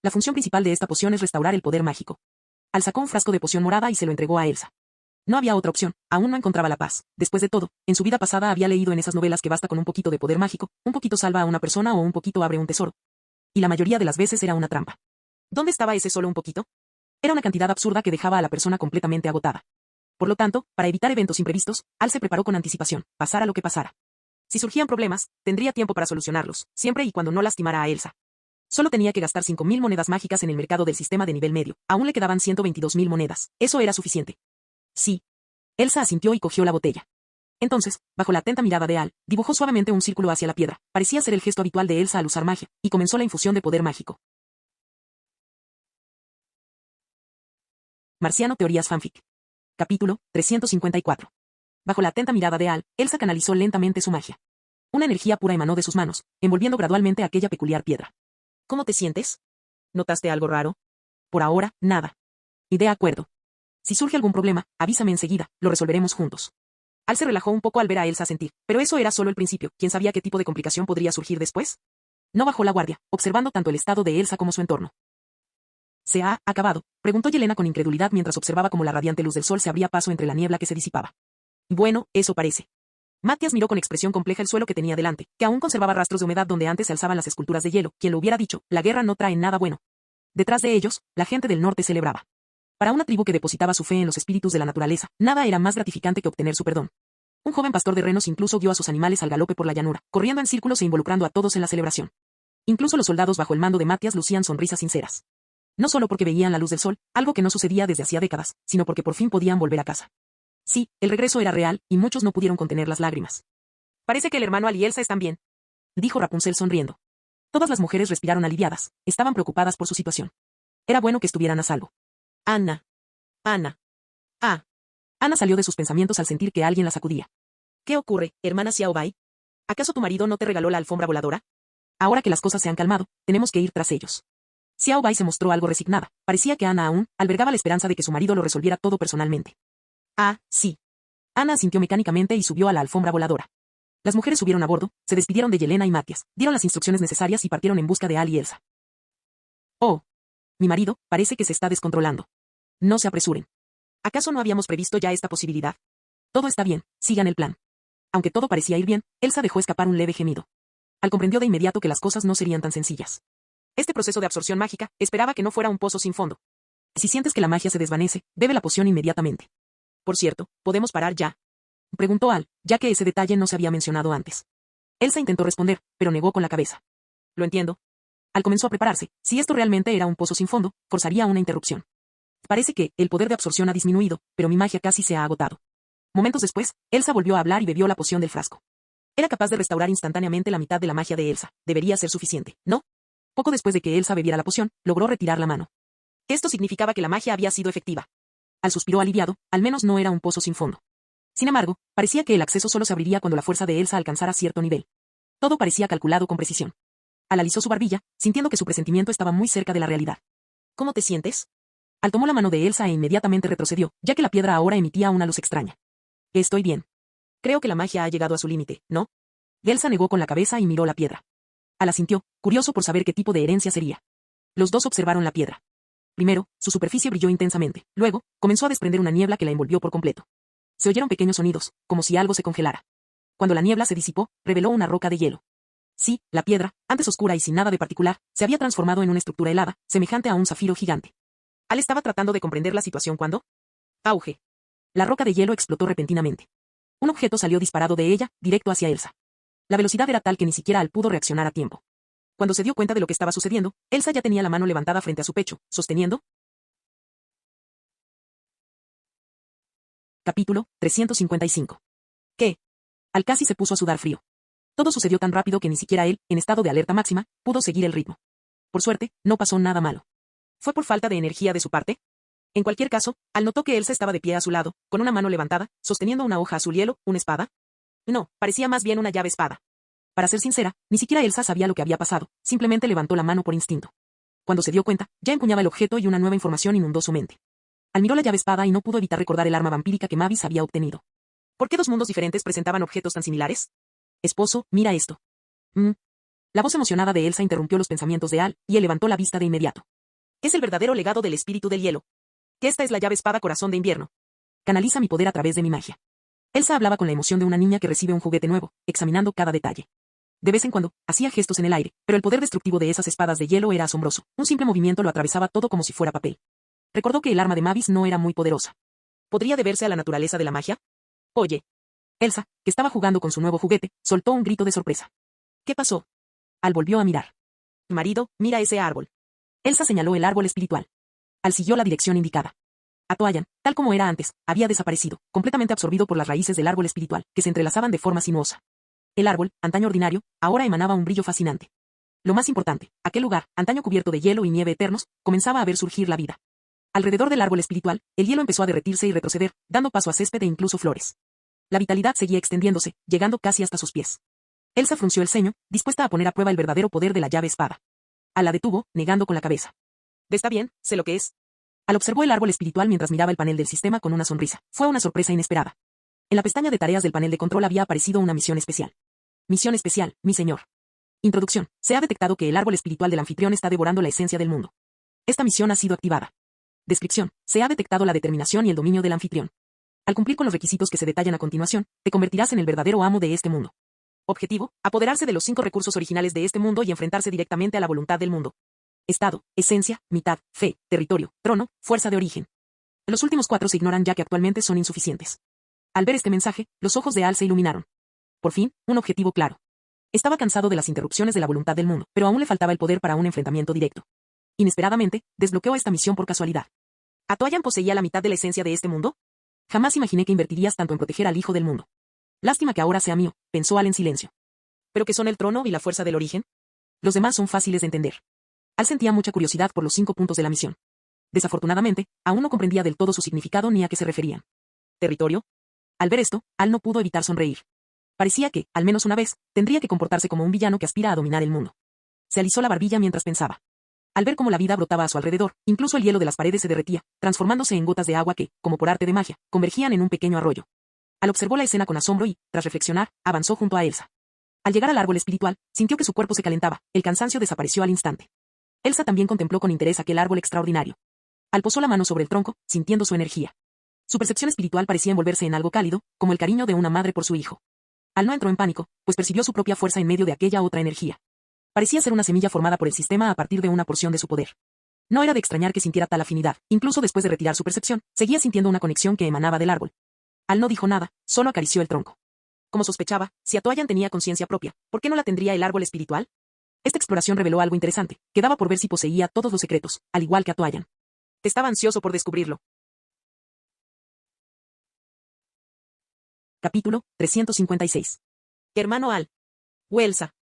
La función principal de esta poción es restaurar el poder mágico. Al sacó un frasco de poción morada y se lo entregó a Elsa. No había otra opción, aún no encontraba la paz. Después de todo, en su vida pasada había leído en esas novelas que basta con un poquito de poder mágico, un poquito salva a una persona o un poquito abre un tesoro. Y la mayoría de las veces era una trampa. ¿Dónde estaba ese solo un poquito? Era una cantidad absurda que dejaba a la persona completamente agotada. Por lo tanto, para evitar eventos imprevistos, Al se preparó con anticipación, pasara lo que pasara. Si surgían problemas, tendría tiempo para solucionarlos, siempre y cuando no lastimara a Elsa. Solo tenía que gastar 5.000 monedas mágicas en el mercado del sistema de nivel medio, aún le quedaban 122.000 monedas, eso era suficiente. Sí. Elsa asintió y cogió la botella. Entonces, bajo la atenta mirada de Al, dibujó suavemente un círculo hacia la piedra, parecía ser el gesto habitual de Elsa al usar magia, y comenzó la infusión de poder mágico. Marciano Teorías Fanfic. Capítulo 354. Bajo la atenta mirada de Al, Elsa canalizó lentamente su magia. Una energía pura emanó de sus manos, envolviendo gradualmente aquella peculiar piedra. ¿Cómo te sientes? ¿Notaste algo raro? Por ahora, nada. Y de acuerdo. Si surge algún problema, avísame enseguida, lo resolveremos juntos. Al se relajó un poco al ver a Elsa sentir, pero eso era solo el principio, ¿quién sabía qué tipo de complicación podría surgir después? No bajó la guardia, observando tanto el estado de Elsa como su entorno. ¿Se ha acabado?, preguntó Yelena con incredulidad mientras observaba cómo la radiante luz del sol se abría paso entre la niebla que se disipaba. Bueno, eso parece. Matías miró con expresión compleja el suelo que tenía delante, que aún conservaba rastros de humedad donde antes se alzaban las esculturas de hielo. Quien lo hubiera dicho, la guerra no trae nada bueno. Detrás de ellos, la gente del norte celebraba. Para una tribu que depositaba su fe en los espíritus de la naturaleza, nada era más gratificante que obtener su perdón. Un joven pastor de renos incluso guió a sus animales al galope por la llanura, corriendo en círculos e involucrando a todos en la celebración. Incluso los soldados bajo el mando de Matías lucían sonrisas sinceras. No solo porque veían la luz del sol, algo que no sucedía desde hacía décadas, sino porque por fin podían volver a casa. Sí, el regreso era real, y muchos no pudieron contener las lágrimas. Parece que el hermano Al y Elsa están bien, dijo Rapunzel sonriendo. Todas las mujeres respiraron aliviadas, estaban preocupadas por su situación. Era bueno que estuvieran a salvo. Anna. Ana. Ah. Ana salió de sus pensamientos al sentir que alguien la sacudía. ¿Qué ocurre, hermana Xiaobai? ¿Acaso tu marido no te regaló la alfombra voladora? Ahora que las cosas se han calmado, tenemos que ir tras ellos. Xiaobai se mostró algo resignada. Parecía que Ana aún albergaba la esperanza de que su marido lo resolviera todo personalmente. Ah, sí. Ana asintió mecánicamente y subió a la alfombra voladora. Las mujeres subieron a bordo, se despidieron de Yelena y Matías, dieron las instrucciones necesarias y partieron en busca de Al y Elsa. Oh. Mi marido, parece que se está descontrolando. No se apresuren. ¿Acaso no habíamos previsto ya esta posibilidad? Todo está bien, sigan el plan. Aunque todo parecía ir bien, Elsa dejó escapar un leve gemido. Al comprendió de inmediato que las cosas no serían tan sencillas. Este proceso de absorción mágica, esperaba que no fuera un pozo sin fondo. Si sientes que la magia se desvanece, bebe la poción inmediatamente. Por cierto, ¿podemos parar ya?, preguntó Al, ya que ese detalle no se había mencionado antes. Elsa intentó responder, pero negó con la cabeza. Lo entiendo. Al comenzó a prepararse, si esto realmente era un pozo sin fondo, forzaría una interrupción. Parece que el poder de absorción ha disminuido, pero mi magia casi se ha agotado. Momentos después, Elsa volvió a hablar y bebió la poción del frasco. Era capaz de restaurar instantáneamente la mitad de la magia de Elsa. Debería ser suficiente, ¿no? Poco después de que Elsa bebiera la poción, logró retirar la mano. Esto significaba que la magia había sido efectiva. Al suspiró aliviado, al menos no era un pozo sin fondo. Sin embargo, parecía que el acceso solo se abriría cuando la fuerza de Elsa alcanzara cierto nivel. Todo parecía calculado con precisión. Al alisó su barbilla, sintiendo que su presentimiento estaba muy cerca de la realidad. ¿Cómo te sientes? Al tomó la mano de Elsa e inmediatamente retrocedió, ya que la piedra ahora emitía una luz extraña. Estoy bien. Creo que la magia ha llegado a su límite, ¿no? Elsa negó con la cabeza y miró la piedra. Al asintió, curioso por saber qué tipo de herencia sería. Los dos observaron la piedra. Primero, su superficie brilló intensamente, luego, comenzó a desprender una niebla que la envolvió por completo. Se oyeron pequeños sonidos, como si algo se congelara. Cuando la niebla se disipó, reveló una roca de hielo. Sí, la piedra, antes oscura y sin nada de particular, se había transformado en una estructura helada, semejante a un zafiro gigante. Al estaba tratando de comprender la situación cuando... ¡Auge! La roca de hielo explotó repentinamente. Un objeto salió disparado de ella, directo hacia Elsa. La velocidad era tal que ni siquiera Al pudo reaccionar a tiempo. Cuando se dio cuenta de lo que estaba sucediendo, Elsa ya tenía la mano levantada frente a su pecho, sosteniendo... Capítulo 355. ¿Qué? Al casi se puso a sudar frío. Todo sucedió tan rápido que ni siquiera él, en estado de alerta máxima, pudo seguir el ritmo. Por suerte, no pasó nada malo. ¿Fue por falta de energía de su parte? En cualquier caso, Al notó que Elsa estaba de pie a su lado, con una mano levantada, sosteniendo una hoja azul hielo, ¿una espada? No, parecía más bien una llave espada. Para ser sincera, ni siquiera Elsa sabía lo que había pasado, simplemente levantó la mano por instinto. Cuando se dio cuenta, ya empuñaba el objeto y una nueva información inundó su mente. Al miró la llave espada y no pudo evitar recordar el arma vampírica que Mavis había obtenido. ¿Por qué dos mundos diferentes presentaban objetos tan similares? Esposo, mira esto. La voz emocionada de Elsa interrumpió los pensamientos de Al, y él levantó la vista de inmediato. Es el verdadero legado del espíritu del hielo. Que esta es la llave espada corazón de invierno. Canaliza mi poder a través de mi magia. Elsa hablaba con la emoción de una niña que recibe un juguete nuevo, examinando cada detalle. De vez en cuando, hacía gestos en el aire, pero el poder destructivo de esas espadas de hielo era asombroso. Un simple movimiento lo atravesaba todo como si fuera papel. Recordó que el arma de Mavis no era muy poderosa. ¿Podría deberse a la naturaleza de la magia? Oye. Elsa, que estaba jugando con su nuevo juguete, soltó un grito de sorpresa. ¿Qué pasó? Al volvió a mirar. Marido, mira ese árbol. Elsa señaló el árbol espiritual. Al siguió la dirección indicada. Atoayan, tal como era antes, había desaparecido, completamente absorbido por las raíces del árbol espiritual, que se entrelazaban de forma sinuosa. El árbol, antaño ordinario, ahora emanaba un brillo fascinante. Lo más importante, aquel lugar, antaño cubierto de hielo y nieve eternos, comenzaba a ver surgir la vida. Alrededor del árbol espiritual, el hielo empezó a derretirse y retroceder, dando paso a césped e incluso flores. La vitalidad seguía extendiéndose, llegando casi hasta sus pies. Elsa frunció el ceño, dispuesta a poner a prueba el verdadero poder de la llave espada. Al la detuvo, negando con la cabeza. Está bien, sé lo que es. Al observó el árbol espiritual mientras miraba el panel del sistema con una sonrisa. Fue una sorpresa inesperada. En la pestaña de tareas del panel de control había aparecido una misión especial. Misión especial, mi señor. Introducción. Se ha detectado que el árbol espiritual del anfitrión está devorando la esencia del mundo. Esta misión ha sido activada. Descripción. Se ha detectado la determinación y el dominio del anfitrión. Al cumplir con los requisitos que se detallan a continuación, te convertirás en el verdadero amo de este mundo. Objetivo, apoderarse de los 5 recursos originales de este mundo y enfrentarse directamente a la voluntad del mundo. Estado, esencia, mitad, fe, territorio, trono, fuerza de origen. Los últimos 4 se ignoran ya que actualmente son insuficientes. Al ver este mensaje, los ojos de Al se iluminaron. Por fin, un objetivo claro. Estaba cansado de las interrupciones de la voluntad del mundo, pero aún le faltaba el poder para un enfrentamiento directo. Inesperadamente, desbloqueó esta misión por casualidad. ¿Atoyan poseía la mitad de la esencia de este mundo? Jamás imaginé que invertirías tanto en proteger al hijo del mundo. Lástima que ahora sea mío, pensó Al en silencio. ¿Pero qué son el trono y la fuerza del origen? Los demás son fáciles de entender. Al sentía mucha curiosidad por los 5 puntos de la misión. Desafortunadamente, aún no comprendía del todo su significado ni a qué se referían. ¿Territorio? Al ver esto, Al no pudo evitar sonreír. Parecía que, al menos una vez, tendría que comportarse como un villano que aspira a dominar el mundo. Se alisó la barbilla mientras pensaba. Al ver cómo la vida brotaba a su alrededor, incluso el hielo de las paredes se derretía, transformándose en gotas de agua que, como por arte de magia, convergían en un pequeño arroyo. Al observó la escena con asombro y, tras reflexionar, avanzó junto a Elsa. Al llegar al árbol espiritual, sintió que su cuerpo se calentaba, el cansancio desapareció al instante. Elsa también contempló con interés aquel árbol extraordinario. Al posó la mano sobre el tronco, sintiendo su energía. Su percepción espiritual parecía envolverse en algo cálido, como el cariño de una madre por su hijo. Al no entró en pánico, pues percibió su propia fuerza en medio de aquella otra energía. Parecía ser una semilla formada por el sistema a partir de una porción de su poder. No era de extrañar que sintiera tal afinidad, incluso después de retirar su percepción, seguía sintiendo una conexión que emanaba del árbol. Al no dijo nada, solo acarició el tronco. Como sospechaba, si Atoyan tenía conciencia propia, ¿por qué no la tendría el árbol espiritual? Esta exploración reveló algo interesante, quedaba por ver si poseía todos los secretos, al igual que Atoyan. Estaba ansioso por descubrirlo. Capítulo 356. Hermano Al. Elsa.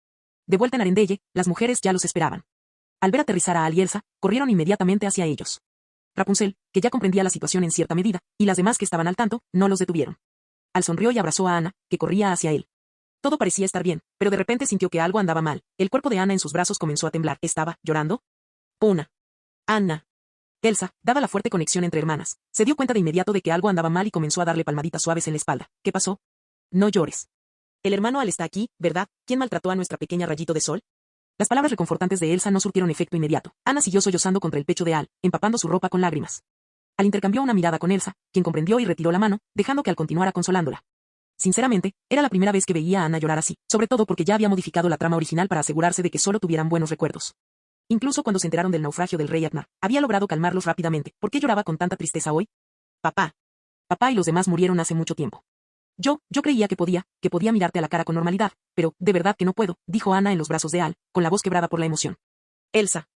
De vuelta en Arendelle, las mujeres ya los esperaban. Al ver aterrizar a Al y Elsa, corrieron inmediatamente hacia ellos. Rapunzel, que ya comprendía la situación en cierta medida, y las demás que estaban al tanto, no los detuvieron. Al sonrió y abrazó a Anna, que corría hacia él. Todo parecía estar bien, pero de repente sintió que algo andaba mal. El cuerpo de Anna en sus brazos comenzó a temblar. ¿Estaba llorando? Una. Anna. Elsa, dada la fuerte conexión entre hermanas, se dio cuenta de inmediato de que algo andaba mal y comenzó a darle palmaditas suaves en la espalda. ¿Qué pasó? No llores. El hermano Al está aquí, ¿verdad? ¿Quién maltrató a nuestra pequeña rayito de sol? Las palabras reconfortantes de Elsa no surtieron efecto inmediato. Anna siguió sollozando contra el pecho de Al, empapando su ropa con lágrimas. Al intercambió una mirada con Elsa, quien comprendió y retiró la mano, dejando que Al continuara consolándola. Sinceramente, era la primera vez que veía a Anna llorar así, sobre todo porque ya había modificado la trama original para asegurarse de que solo tuvieran buenos recuerdos. Incluso cuando se enteraron del naufragio del rey Agnar, había logrado calmarlos rápidamente. ¿Por qué lloraba con tanta tristeza hoy? Papá. Papá y los demás murieron hace mucho tiempo. Yo creía que podía mirarte a la cara con normalidad, pero, de verdad que no puedo, dijo Anna en los brazos de Al, con la voz quebrada por la emoción. Elsa.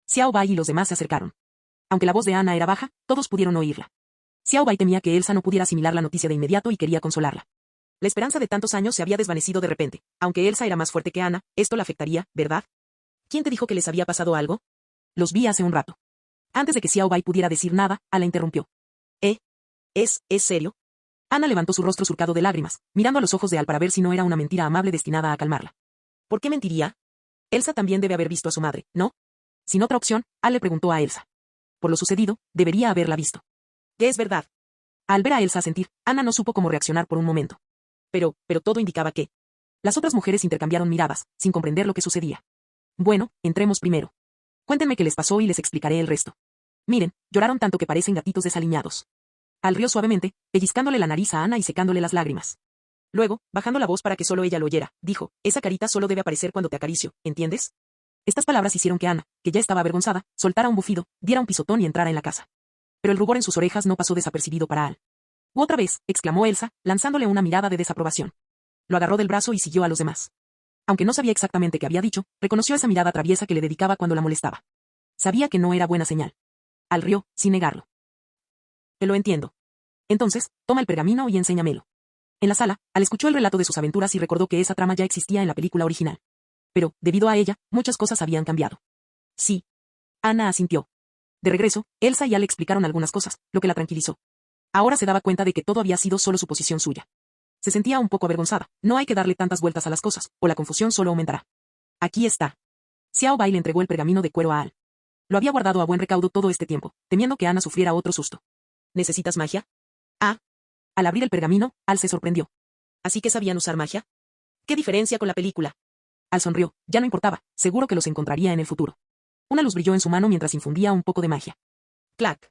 Xiao Bai y los demás se acercaron. Aunque la voz de Anna era baja, todos pudieron oírla. Xiao Bai temía que Elsa no pudiera asimilar la noticia de inmediato y quería consolarla. La esperanza de tantos años se había desvanecido de repente. Aunque Elsa era más fuerte que Anna, esto la afectaría, ¿verdad? ¿Quién te dijo que les había pasado algo? Los vi hace un rato. Antes de que Xiao Bai pudiera decir nada, Al la interrumpió. ¿Es serio? Anna levantó su rostro surcado de lágrimas, mirando a los ojos de Al para ver si no era una mentira amable destinada a calmarla. ¿Por qué mentiría? Elsa también debe haber visto a su madre, ¿no? Sin otra opción, Al le preguntó a Elsa. Por lo sucedido, debería haberla visto. ¿Qué es verdad? Al ver a Elsa sentir, Anna no supo cómo reaccionar por un momento. Pero todo indicaba que... Las otras mujeres intercambiaron miradas, sin comprender lo que sucedía. Bueno, entremos primero. Cuéntenme qué les pasó y les explicaré el resto. Miren, lloraron tanto que parecen gatitos desaliñados. Al rió suavemente, pellizcándole la nariz a Anna y secándole las lágrimas. Luego, bajando la voz para que solo ella lo oyera, dijo, esa carita solo debe aparecer cuando te acaricio, ¿entiendes? Estas palabras hicieron que Anna, que ya estaba avergonzada, soltara un bufido, diera un pisotón y entrara en la casa. Pero el rubor en sus orejas no pasó desapercibido para Al. Otra vez, exclamó Elsa, lanzándole una mirada de desaprobación. Lo agarró del brazo y siguió a los demás. Aunque no sabía exactamente qué había dicho, reconoció esa mirada traviesa que le dedicaba cuando la molestaba. Sabía que no era buena señal. Al rió, sin negarlo. Te lo entiendo. Entonces, toma el pergamino y enséñamelo. En la sala, Al escuchó el relato de sus aventuras y recordó que esa trama ya existía en la película original. Pero, debido a ella, muchas cosas habían cambiado. Sí. Anna asintió. De regreso, Elsa y Al le explicaron algunas cosas, lo que la tranquilizó. Ahora se daba cuenta de que todo había sido solo suposición suya. Se sentía un poco avergonzada. No hay que darle tantas vueltas a las cosas, o la confusión solo aumentará. Aquí está. Xiao Bai le entregó el pergamino de cuero a Al. Lo había guardado a buen recaudo todo este tiempo, temiendo que Anna sufriera otro susto. ¿Necesitas magia? Ah. Al abrir el pergamino, Al se sorprendió. ¿Así que sabían usar magia? ¿Qué diferencia con la película? Al sonrió, ya no importaba, seguro que los encontraría en el futuro. Una luz brilló en su mano mientras infundía un poco de magia. Clac.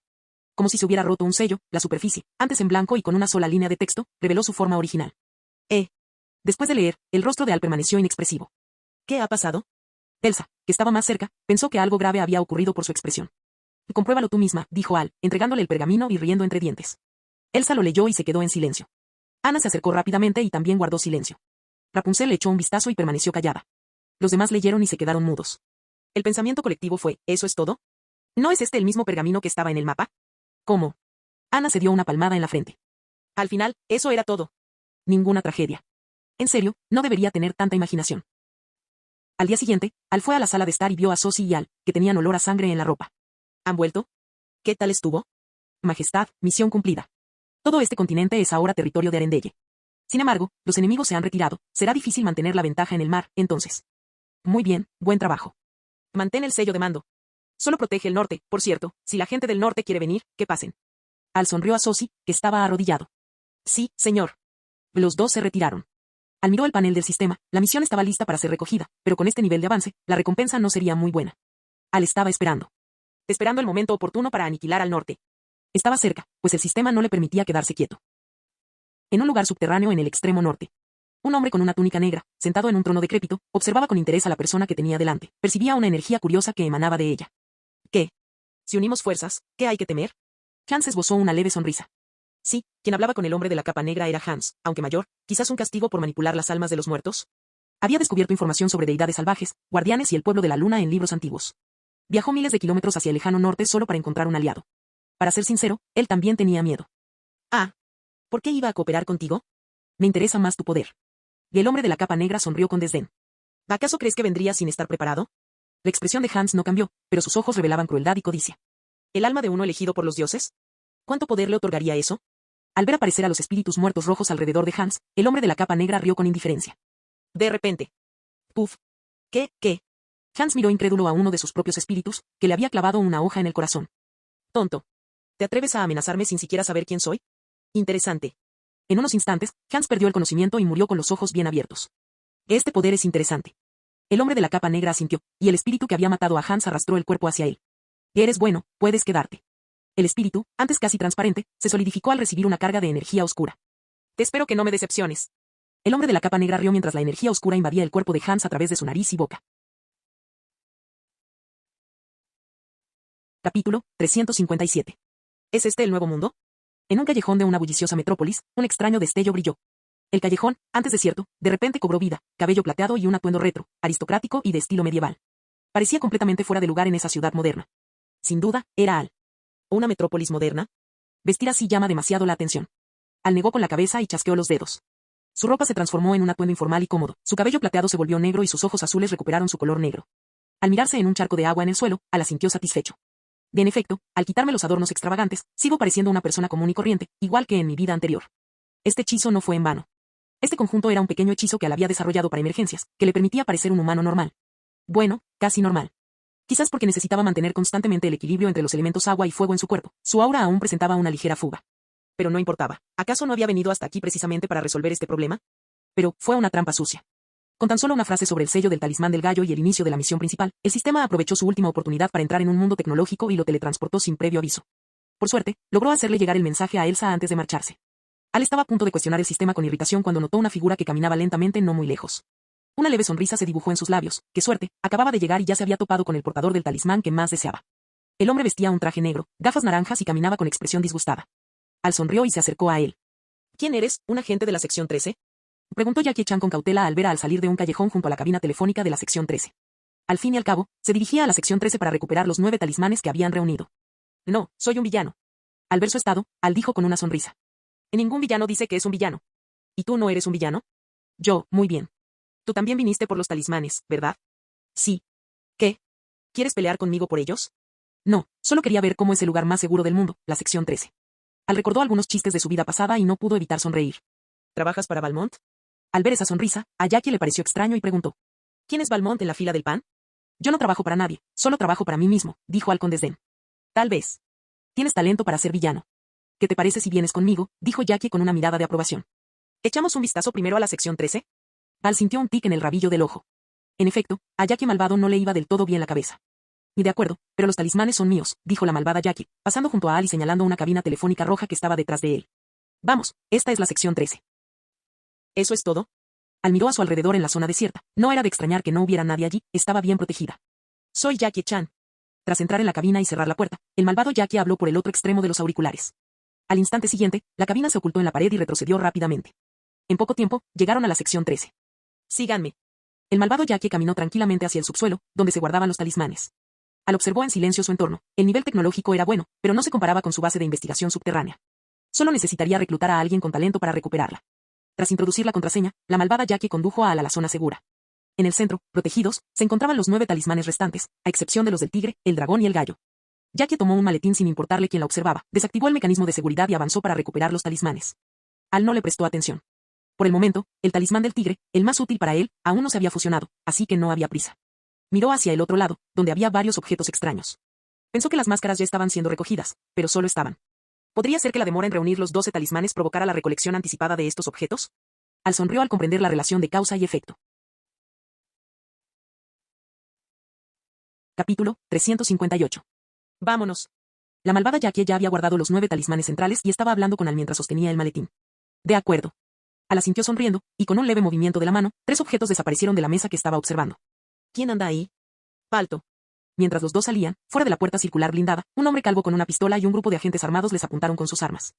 Como si se hubiera roto un sello, la superficie, antes en blanco y con una sola línea de texto, reveló su forma original. Después de leer, el rostro de Al permaneció inexpresivo. ¿Qué ha pasado? Elsa, que estaba más cerca, pensó que algo grave había ocurrido por su expresión. Compruébalo tú misma, dijo Al, entregándole el pergamino y riendo entre dientes. Elsa lo leyó y se quedó en silencio. Anna se acercó rápidamente y también guardó silencio. Rapunzel le echó un vistazo y permaneció callada. Los demás leyeron y se quedaron mudos. El pensamiento colectivo fue, ¿eso es todo? ¿No es este el mismo pergamino que estaba en el mapa? ¿Cómo? Anna se dio una palmada en la frente. Al final, eso era todo. Ninguna tragedia. En serio, no debería tener tanta imaginación. Al día siguiente, Al fue a la sala de estar y vio a Sosie y Al, que tenían olor a sangre en la ropa. ¿Han vuelto? ¿Qué tal estuvo? Majestad, misión cumplida. Todo este continente es ahora territorio de Arendelle. Sin embargo, los enemigos se han retirado, será difícil mantener la ventaja en el mar, entonces. Muy bien, buen trabajo. Mantén el sello de mando. Solo protege el norte, por cierto, si la gente del norte quiere venir, que pasen. Al sonrió a Sosie, que estaba arrodillado. Sí, señor. Los dos se retiraron. Al miró el panel del sistema, la misión estaba lista para ser recogida, pero con este nivel de avance, la recompensa no sería muy buena. Al estaba esperando. Esperando el momento oportuno para aniquilar al norte. Estaba cerca, pues el sistema no le permitía quedarse quieto. En un lugar subterráneo en el extremo norte. Un hombre con una túnica negra, sentado en un trono decrépito, observaba con interés a la persona que tenía delante. Percibía una energía curiosa que emanaba de ella. ¿Qué? Si unimos fuerzas, ¿qué hay que temer? Hans esbozó una leve sonrisa. Sí, quien hablaba con el hombre de la capa negra era Hans, aunque mayor, quizás un castigo por manipular las almas de los muertos. Había descubierto información sobre deidades salvajes, guardianes y el pueblo de la luna en libros antiguos. Viajó miles de kilómetros hacia el lejano norte solo para encontrar un aliado. Para ser sincero, él también tenía miedo. Ah. ¿Por qué iba a cooperar contigo? Me interesa más tu poder. Y el hombre de la capa negra sonrió con desdén. ¿Acaso crees que vendría sin estar preparado? La expresión de Hans no cambió, pero sus ojos revelaban crueldad y codicia. ¿El alma de uno elegido por los dioses? ¿Cuánto poder le otorgaría eso? Al ver aparecer a los espíritus muertos rojos alrededor de Hans, el hombre de la capa negra rió con indiferencia. De repente. Puf. ¿Qué? Hans miró incrédulo a uno de sus propios espíritus, que le había clavado una hoja en el corazón. Tonto. ¿Te atreves a amenazarme sin siquiera saber quién soy? Interesante. En unos instantes, Hans perdió el conocimiento y murió con los ojos bien abiertos. Este poder es interesante. El hombre de la capa negra asintió, y el espíritu que había matado a Hans arrastró el cuerpo hacia él. Eres bueno, puedes quedarte. El espíritu, antes casi transparente, se solidificó al recibir una carga de energía oscura. Te espero que no me decepciones. El hombre de la capa negra rió mientras la energía oscura invadía el cuerpo de Hans a través de su nariz y boca. Capítulo 357. ¿Es este el nuevo mundo? En un callejón de una bulliciosa metrópolis, un extraño destello brilló. El callejón, antes desierto, de repente cobró vida, cabello plateado y un atuendo retro, aristocrático y de estilo medieval. Parecía completamente fuera de lugar en esa ciudad moderna. Sin duda, era Al. ¿O una metrópolis moderna? Vestir así llama demasiado la atención. Al negó con la cabeza y chasqueó los dedos. Su ropa se transformó en un atuendo informal y cómodo, su cabello plateado se volvió negro y sus ojos azules recuperaron su color negro. Al mirarse en un charco de agua en el suelo, Al asintió satisfecho. De en efecto, al quitarme los adornos extravagantes, sigo pareciendo una persona común y corriente, igual que en mi vida anterior. Este hechizo no fue en vano. Este conjunto era un pequeño hechizo que Al había desarrollado para emergencias, que le permitía parecer un humano normal. Bueno, casi normal. Quizás porque necesitaba mantener constantemente el equilibrio entre los elementos agua y fuego en su cuerpo, su aura aún presentaba una ligera fuga. Pero no importaba. ¿Acaso no había venido hasta aquí precisamente para resolver este problema? Pero, fue una trampa sucia. Con tan solo una frase sobre el sello del talismán del gallo y el inicio de la misión principal, el sistema aprovechó su última oportunidad para entrar en un mundo tecnológico y lo teletransportó sin previo aviso. Por suerte, logró hacerle llegar el mensaje a Elsa antes de marcharse. Al estaba a punto de cuestionar el sistema con irritación cuando notó una figura que caminaba lentamente no muy lejos. Una leve sonrisa se dibujó en sus labios. ¡Qué suerte! Acababa de llegar y ya se había topado con el portador del talismán que más deseaba. El hombre vestía un traje negro, gafas naranjas y caminaba con expresión disgustada. Al sonrió y se acercó a él. ¿Quién eres, un agente de la sección 13? Preguntó Jackie Chan con cautela al ver a Al salir de un callejón junto a la cabina telefónica de la sección 13. Al fin y al cabo, se dirigía a la sección 13 para recuperar los 9 talismanes que habían reunido. No, soy un villano. Al ver su estado, Al dijo con una sonrisa. Ningún villano dice que es un villano. ¿Y tú no eres un villano? Yo, muy bien. Tú también viniste por los talismanes, ¿verdad? Sí. ¿Qué? ¿Quieres pelear conmigo por ellos? No, solo quería ver cómo es el lugar más seguro del mundo, la sección 13. Al recordó algunos chistes de su vida pasada y no pudo evitar sonreír. ¿Trabajas para Valmont? Al ver esa sonrisa, a Jackie le pareció extraño y preguntó. ¿Quién es Valmont en la fila del pan? Yo no trabajo para nadie, solo trabajo para mí mismo, dijo Al con desdén. Tal vez. Tienes talento para ser villano. ¿Qué te parece si vienes conmigo? Dijo Jackie con una mirada de aprobación. ¿Echamos un vistazo primero a la sección 13? Al sintió un tic en el rabillo del ojo. En efecto, a Jackie malvado no le iba del todo bien la cabeza. Y de acuerdo, pero los talismanes son míos, dijo la malvada Jackie, pasando junto a Al y señalando una cabina telefónica roja que estaba detrás de él. Vamos, esta es la sección 13. ¿Eso es todo? Al miró a su alrededor en la zona desierta. No era de extrañar que no hubiera nadie allí, estaba bien protegida. Soy Jackie Chan. Tras entrar en la cabina y cerrar la puerta, el malvado Jackie habló por el otro extremo de los auriculares. Al instante siguiente, la cabina se ocultó en la pared y retrocedió rápidamente. En poco tiempo, llegaron a la sección 13. Síganme. El malvado Jackie caminó tranquilamente hacia el subsuelo, donde se guardaban los talismanes. Al observó en silencio su entorno, el nivel tecnológico era bueno, pero no se comparaba con su base de investigación subterránea. Solo necesitaría reclutar a alguien con talento para recuperarla. Tras introducir la contraseña, la malvada Jackie condujo a Al a la zona segura. En el centro, protegidos, se encontraban los 9 talismanes restantes, a excepción de los del tigre, el dragón y el gallo. Jackie tomó un maletín sin importarle quién la observaba, desactivó el mecanismo de seguridad y avanzó para recuperar los talismanes. Al no le prestó atención. Por el momento, el talismán del tigre, el más útil para él, aún no se había fusionado, así que no había prisa. Miró hacia el otro lado, donde había varios objetos extraños. Pensó que las máscaras ya estaban siendo recogidas, pero solo estaban. ¿Podría ser que la demora en reunir los 12 talismanes provocara la recolección anticipada de estos objetos? Al sonrió al comprender la relación de causa y efecto. Capítulo 358. Vámonos. La malvada Jackie ya había guardado los 9 talismanes centrales y estaba hablando con Al mientras sostenía el maletín. De acuerdo. Al asintió sonriendo, y con un leve movimiento de la mano, 3 objetos desaparecieron de la mesa que estaba observando. ¿Quién anda ahí? Palto. Mientras los dos salían, fuera de la puerta circular blindada, un hombre calvo con una pistola y un grupo de agentes armados les apuntaron con sus armas.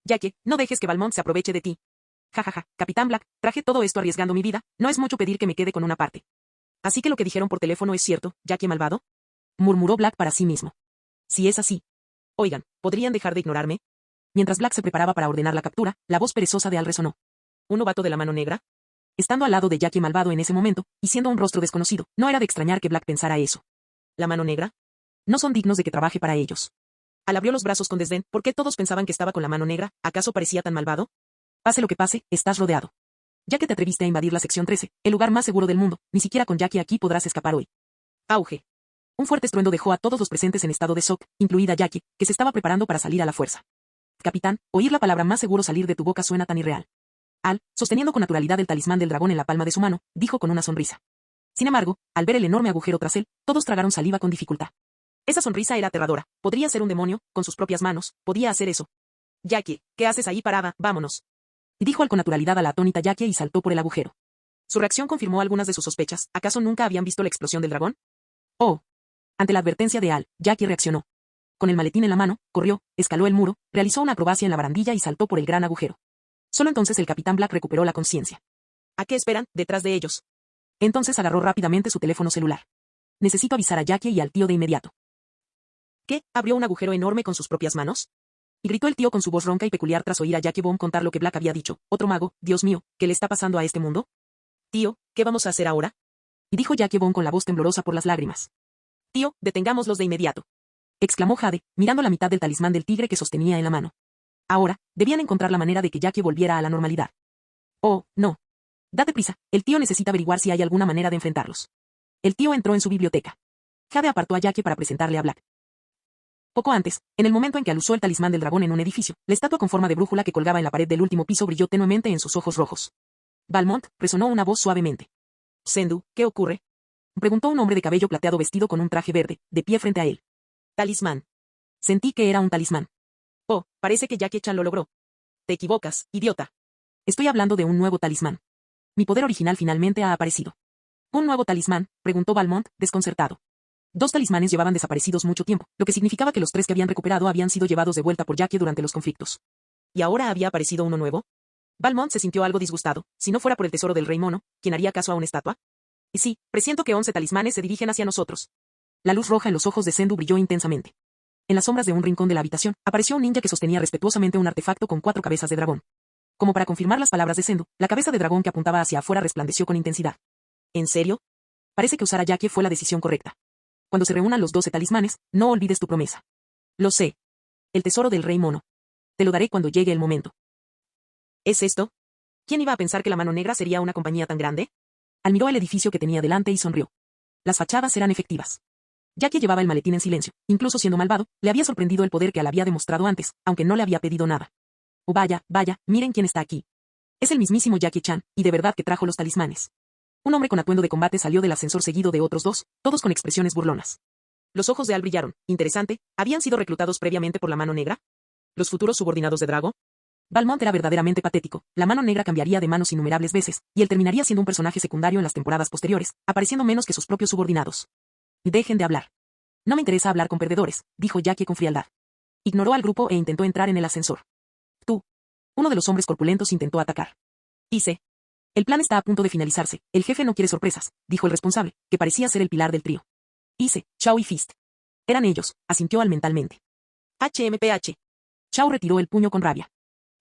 Jackie, no dejes que Valmont se aproveche de ti. Jajaja, Capitán Black, traje todo esto arriesgando mi vida, no es mucho pedir que me quede con una parte. ¿Así que lo que dijeron por teléfono es cierto, Jackie malvado? Murmuró Black para sí mismo. Si es así. Oigan, ¿podrían dejar de ignorarme? Mientras Black se preparaba para ordenar la captura, la voz perezosa de Al resonó. ¿Un novato de la mano negra? Estando al lado de Jackie malvado en ese momento, y siendo un rostro desconocido, no era de extrañar que Black pensara eso. ¿La mano negra? No son dignos de que trabaje para ellos. Al abrió los brazos con desdén, ¿por qué todos pensaban que estaba con la mano negra? ¿Acaso parecía tan malvado? Pase lo que pase, estás rodeado. Ya que te atreviste a invadir la sección 13, el lugar más seguro del mundo, ni siquiera con Jackie aquí podrás escapar hoy. Auge. Un fuerte estruendo dejó a todos los presentes en estado de shock, incluida Jackie, que se estaba preparando para salir a la fuerza. Capitán, oír la palabra más seguro salir de tu boca suena tan irreal. Al, sosteniendo con naturalidad el talismán del dragón en la palma de su mano, dijo con una sonrisa. Sin embargo, al ver el enorme agujero tras él, todos tragaron saliva con dificultad. Esa sonrisa era aterradora. Podría ser un demonio, con sus propias manos, podía hacer eso. Jackie, ¿qué haces ahí parada? Vámonos. Dijo Al con naturalidad a la atónita Jackie y saltó por el agujero. Su reacción confirmó algunas de sus sospechas. ¿Acaso nunca habían visto la explosión del dragón? Oh. Ante la advertencia de Al, Jackie reaccionó. Con el maletín en la mano, corrió, escaló el muro, realizó una acrobacia en la barandilla y saltó por el gran agujero. Solo entonces el Capitán Black recuperó la conciencia. ¿A qué esperan? Detrás de ellos. Entonces agarró rápidamente su teléfono celular. Necesito avisar a Jackie y al tío de inmediato. ¿Qué? ¿Abrió un agujero enorme con sus propias manos? Y gritó el tío con su voz ronca y peculiar tras oír a Jackie Bomb contar lo que Black había dicho. Otro mago, Dios mío, ¿qué le está pasando a este mundo? Tío, ¿qué vamos a hacer ahora? Y dijo Jackie Bomb con la voz temblorosa por las lágrimas. Tío, detengámoslos de inmediato. Exclamó Jade, mirando la mitad del talismán del tigre que sostenía en la mano. Ahora, debían encontrar la manera de que Jackie volviera a la normalidad. Oh, no. Date prisa, el tío necesita averiguar si hay alguna manera de enfrentarlos. El tío entró en su biblioteca. Jade apartó a Jackie para presentarle a Black. Poco antes, en el momento en que Al usó el talismán del dragón en un edificio, la estatua con forma de brújula que colgaba en la pared del último piso brilló tenuemente en sus ojos rojos. Valmont, resonó una voz suavemente. Sendu, ¿qué ocurre? Preguntó un hombre de cabello plateado vestido con un traje verde, de pie frente a él. Talismán. Sentí que era un talismán. Oh, parece que Jackie Chan lo logró. Te equivocas, idiota. Estoy hablando de un nuevo talismán. Mi poder original finalmente ha aparecido. ¿Un nuevo talismán? Preguntó Valmont, desconcertado. 2 talismanes llevaban desaparecidos mucho tiempo, lo que significaba que los 3 que habían recuperado habían sido llevados de vuelta por Jackie durante los conflictos. ¿Y ahora había aparecido uno nuevo? Valmont se sintió algo disgustado. Si no fuera por el tesoro del rey mono, ¿quién haría caso a una estatua? Y sí, presiento que 11 talismanes se dirigen hacia nosotros. La luz roja en los ojos de Sendu brilló intensamente. En las sombras de un rincón de la habitación, apareció un ninja que sostenía respetuosamente un artefacto con 4 cabezas de dragón. Como para confirmar las palabras de Sendu, la cabeza de dragón que apuntaba hacia afuera resplandeció con intensidad. ¿En serio? Parece que usar a Jackie fue la decisión correcta. Cuando se reúnan los 12 talismanes, no olvides tu promesa. Lo sé. El tesoro del rey mono. Te lo daré cuando llegue el momento. ¿Es esto? ¿Quién iba a pensar que la Mano Negra sería una compañía tan grande? Al miró el edificio que tenía delante y sonrió. Las fachadas eran efectivas. Jackie llevaba el maletín en silencio, incluso siendo malvado, le había sorprendido el poder que Al había demostrado antes, aunque no le había pedido nada. Oh vaya, vaya, miren quién está aquí. Es el mismísimo Jackie Chan, y de verdad que trajo los talismanes. Un hombre con atuendo de combate salió del ascensor seguido de otros 2, todos con expresiones burlonas. Los ojos de Al brillaron. Interesante, ¿habían sido reclutados previamente por la Mano Negra? ¿Los futuros subordinados de Drago? Valmont era verdaderamente patético. La Mano Negra cambiaría de manos innumerables veces, y él terminaría siendo un personaje secundario en las temporadas posteriores, apareciendo menos que sus propios subordinados. Dejen de hablar. No me interesa hablar con perdedores, dijo Jackie con frialdad. Ignoró al grupo e intentó entrar en el ascensor. Tú. Uno de los hombres corpulentos intentó atacar. Hice. El plan está a punto de finalizarse. El jefe no quiere sorpresas, dijo el responsable, que parecía ser el pilar del trío. Hice, Chao y Fist. Eran ellos, asintió Al mentalmente. HMPH. Chao retiró el puño con rabia.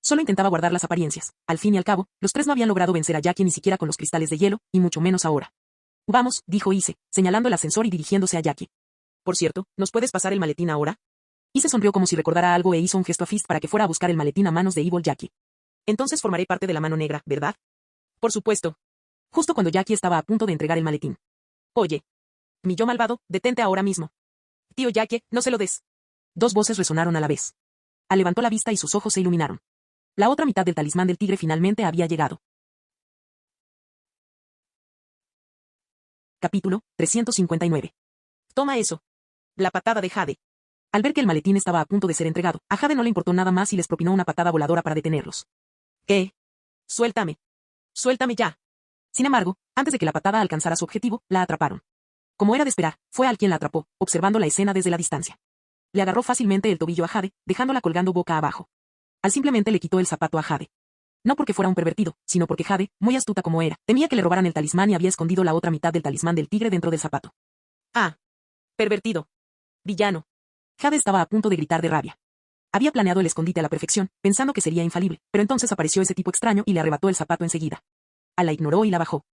Solo intentaba guardar las apariencias. Al fin y al cabo, los tres no habían logrado vencer a Jackie ni siquiera con los cristales de hielo, y mucho menos ahora. Vamos, dijo Ise, señalando el ascensor y dirigiéndose a Jackie. Por cierto, ¿nos puedes pasar el maletín ahora? Ise sonrió como si recordara algo e hizo un gesto a Fist para que fuera a buscar el maletín a manos de Evil Jackie. Entonces formaré parte de la Mano Negra, ¿verdad? Por supuesto. Justo cuando Jackie estaba a punto de entregar el maletín. Oye. Mi yo malvado, detente ahora mismo. Tío Jackie, no se lo des. Dos voces resonaron a la vez. Al levantó la vista y sus ojos se iluminaron. La otra mitad del talismán del tigre finalmente había llegado. Capítulo 359. Toma eso. La patada de Jade. Al ver que el maletín estaba a punto de ser entregado, a Jade no le importó nada más y les propinó una patada voladora para detenerlos. ¿Qué? Suéltame. Suéltame ya. Sin embargo, antes de que la patada alcanzara su objetivo, la atraparon. Como era de esperar, fue Al quien la atrapó, observando la escena desde la distancia. Le agarró fácilmente el tobillo a Jade, dejándola colgando boca abajo. Al simplemente le quitó el zapato a Jade. No porque fuera un pervertido, sino porque Jade, muy astuta como era, temía que le robaran el talismán y había escondido la otra mitad del talismán del tigre dentro del zapato. Ah. Pervertido. Villano. Jade estaba a punto de gritar de rabia. Había planeado el escondite a la perfección, pensando que sería infalible, pero entonces apareció ese tipo extraño y le arrebató el zapato enseguida. Al la ignoró y la bajó.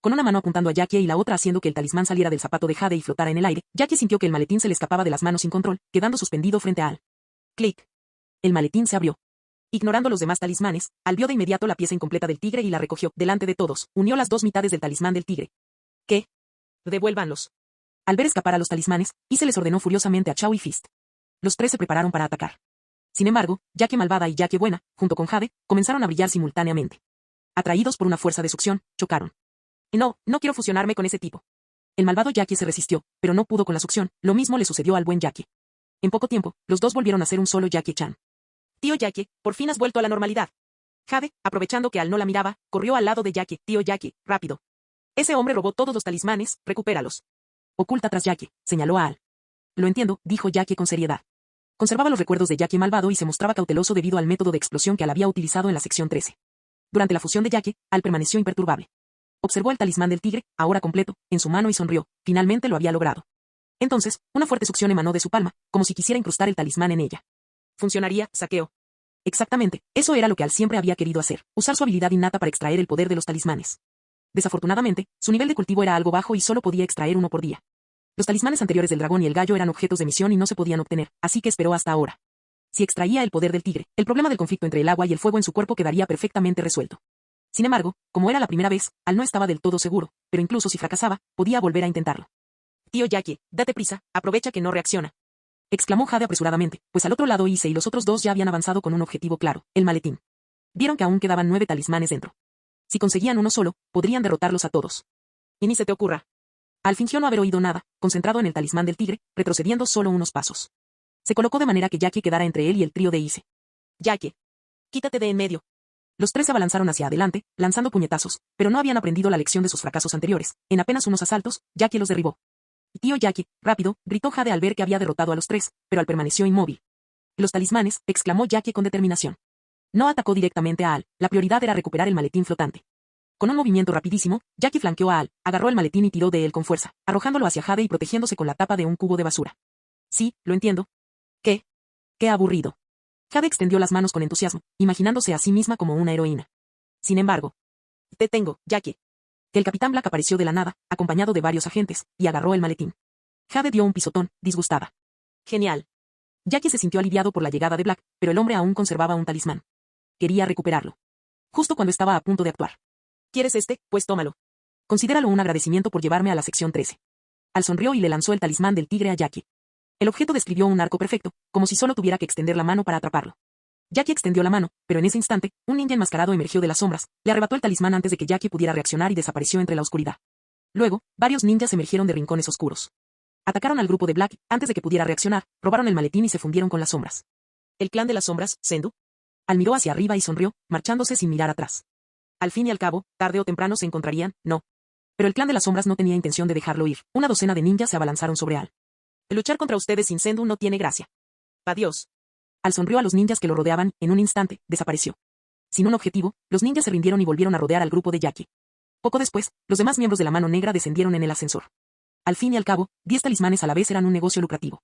Con una mano apuntando a Jackie y la otra haciendo que el talismán saliera del zapato de Jade y flotara en el aire, Jackie sintió que el maletín se le escapaba de las manos sin control, quedando suspendido frente a Al. Clic. El maletín se abrió. Ignorando los demás talismanes, Al vio de inmediato la pieza incompleta del tigre y la recogió, delante de todos, unió las dos mitades del talismán del tigre. ¿Qué? Devuélvanlos. Al ver escapar a los talismanes, Ise les ordenó furiosamente a Chao y Fist. Los tres se prepararon para atacar. Sin embargo, Jackie malvada y Jackie buena, junto con Jade, comenzaron a brillar simultáneamente. Atraídos por una fuerza de succión, chocaron. No quiero fusionarme con ese tipo. El malvado Jackie se resistió, pero no pudo con la succión, lo mismo le sucedió al buen Jackie. En poco tiempo, los dos volvieron a ser un solo Jackie-chan. Tío Jackie, por fin has vuelto a la normalidad. Jade, aprovechando que Al no la miraba, corrió al lado de Jackie. Tío Jackie, rápido. Ese hombre robó todos los talismanes, recupéralos. Oculta tras Jackie, señaló a Al. Lo entiendo, dijo Jackie con seriedad. Conservaba los recuerdos de Jackie malvado y se mostraba cauteloso debido al método de explosión que Al había utilizado en la sección 13. Durante la fusión de Jackie, Al permaneció imperturbable. Observó el talismán del tigre, ahora completo, en su mano y sonrió. Finalmente lo había logrado. Entonces, una fuerte succión emanó de su palma, como si quisiera incrustar el talismán en ella. Funcionaría, saqueo. Exactamente, eso era lo que Al siempre había querido hacer, usar su habilidad innata para extraer el poder de los talismanes. Desafortunadamente, su nivel de cultivo era algo bajo y solo podía extraer uno por día. Los talismanes anteriores del dragón y el gallo eran objetos de misión y no se podían obtener, así que esperó hasta ahora. Si extraía el poder del tigre, el problema del conflicto entre el agua y el fuego en su cuerpo quedaría perfectamente resuelto. Sin embargo, como era la primera vez, Al no estaba del todo seguro, pero incluso si fracasaba, podía volver a intentarlo. Tío Jackie, date prisa, aprovecha que no reacciona. Exclamó Jade apresuradamente, pues al otro lado Ise y los otros dos ya habían avanzado con un objetivo claro, el maletín. Vieron que aún quedaban 9 talismanes dentro. Si conseguían uno solo, podrían derrotarlos a todos. Y ni se te ocurra. Al fingió no haber oído nada, concentrado en el talismán del tigre, retrocediendo solo unos pasos. Se colocó de manera que Jackie quedara entre él y el trío de Ise. Jackie. Quítate de en medio. Los tres se abalanzaron hacia adelante, lanzando puñetazos, pero no habían aprendido la lección de sus fracasos anteriores. En apenas unos asaltos, Jackie los derribó. Tío Jackie, rápido, gritó Jade al ver que había derrotado a los tres, pero Al permaneció inmóvil. Los talismanes, exclamó Jackie con determinación. No atacó directamente a Al, la prioridad era recuperar el maletín flotante. Con un movimiento rapidísimo, Jackie flanqueó a Al, agarró el maletín y tiró de él con fuerza, arrojándolo hacia Jade y protegiéndose con la tapa de un cubo de basura. Sí, lo entiendo. ¿Qué? Qué aburrido. Jade extendió las manos con entusiasmo, imaginándose a sí misma como una heroína. Sin embargo, te tengo, Jackie. El capitán Black apareció de la nada, acompañado de varios agentes, y agarró el maletín. Jade dio un pisotón, disgustada. Genial. Jackie se sintió aliviado por la llegada de Black, pero el hombre aún conservaba un talismán. Quería recuperarlo. Justo cuando estaba a punto de actuar. ¿Quieres este? Pues tómalo. Considéralo un agradecimiento por llevarme a la sección 13. Al sonrió y le lanzó el talismán del tigre a Jackie. El objeto describió un arco perfecto, como si solo tuviera que extender la mano para atraparlo. Jackie extendió la mano, pero en ese instante, un ninja enmascarado emergió de las sombras, le arrebató el talismán antes de que Jackie pudiera reaccionar y desapareció entre la oscuridad. Luego, varios ninjas emergieron de rincones oscuros. Atacaron al grupo de Black, antes de que pudiera reaccionar, robaron el maletín y se fundieron con las sombras. ¿El clan de las sombras, Sendu? Al miró hacia arriba y sonrió, marchándose sin mirar atrás. Al fin y al cabo, tarde o temprano se encontrarían, no. Pero el clan de las sombras no tenía intención de dejarlo ir. Una docena de ninjas se abalanzaron sobre Al. Luchar contra ustedes sin Sendu no tiene gracia. Adiós. Al sonrió a los ninjas que lo rodeaban, en un instante, desapareció. Sin un objetivo, los ninjas se rindieron y volvieron a rodear al grupo de Jackie. Poco después, los demás miembros de la Mano Negra descendieron en el ascensor. Al fin y al cabo, 10 talismanes a la vez eran un negocio lucrativo.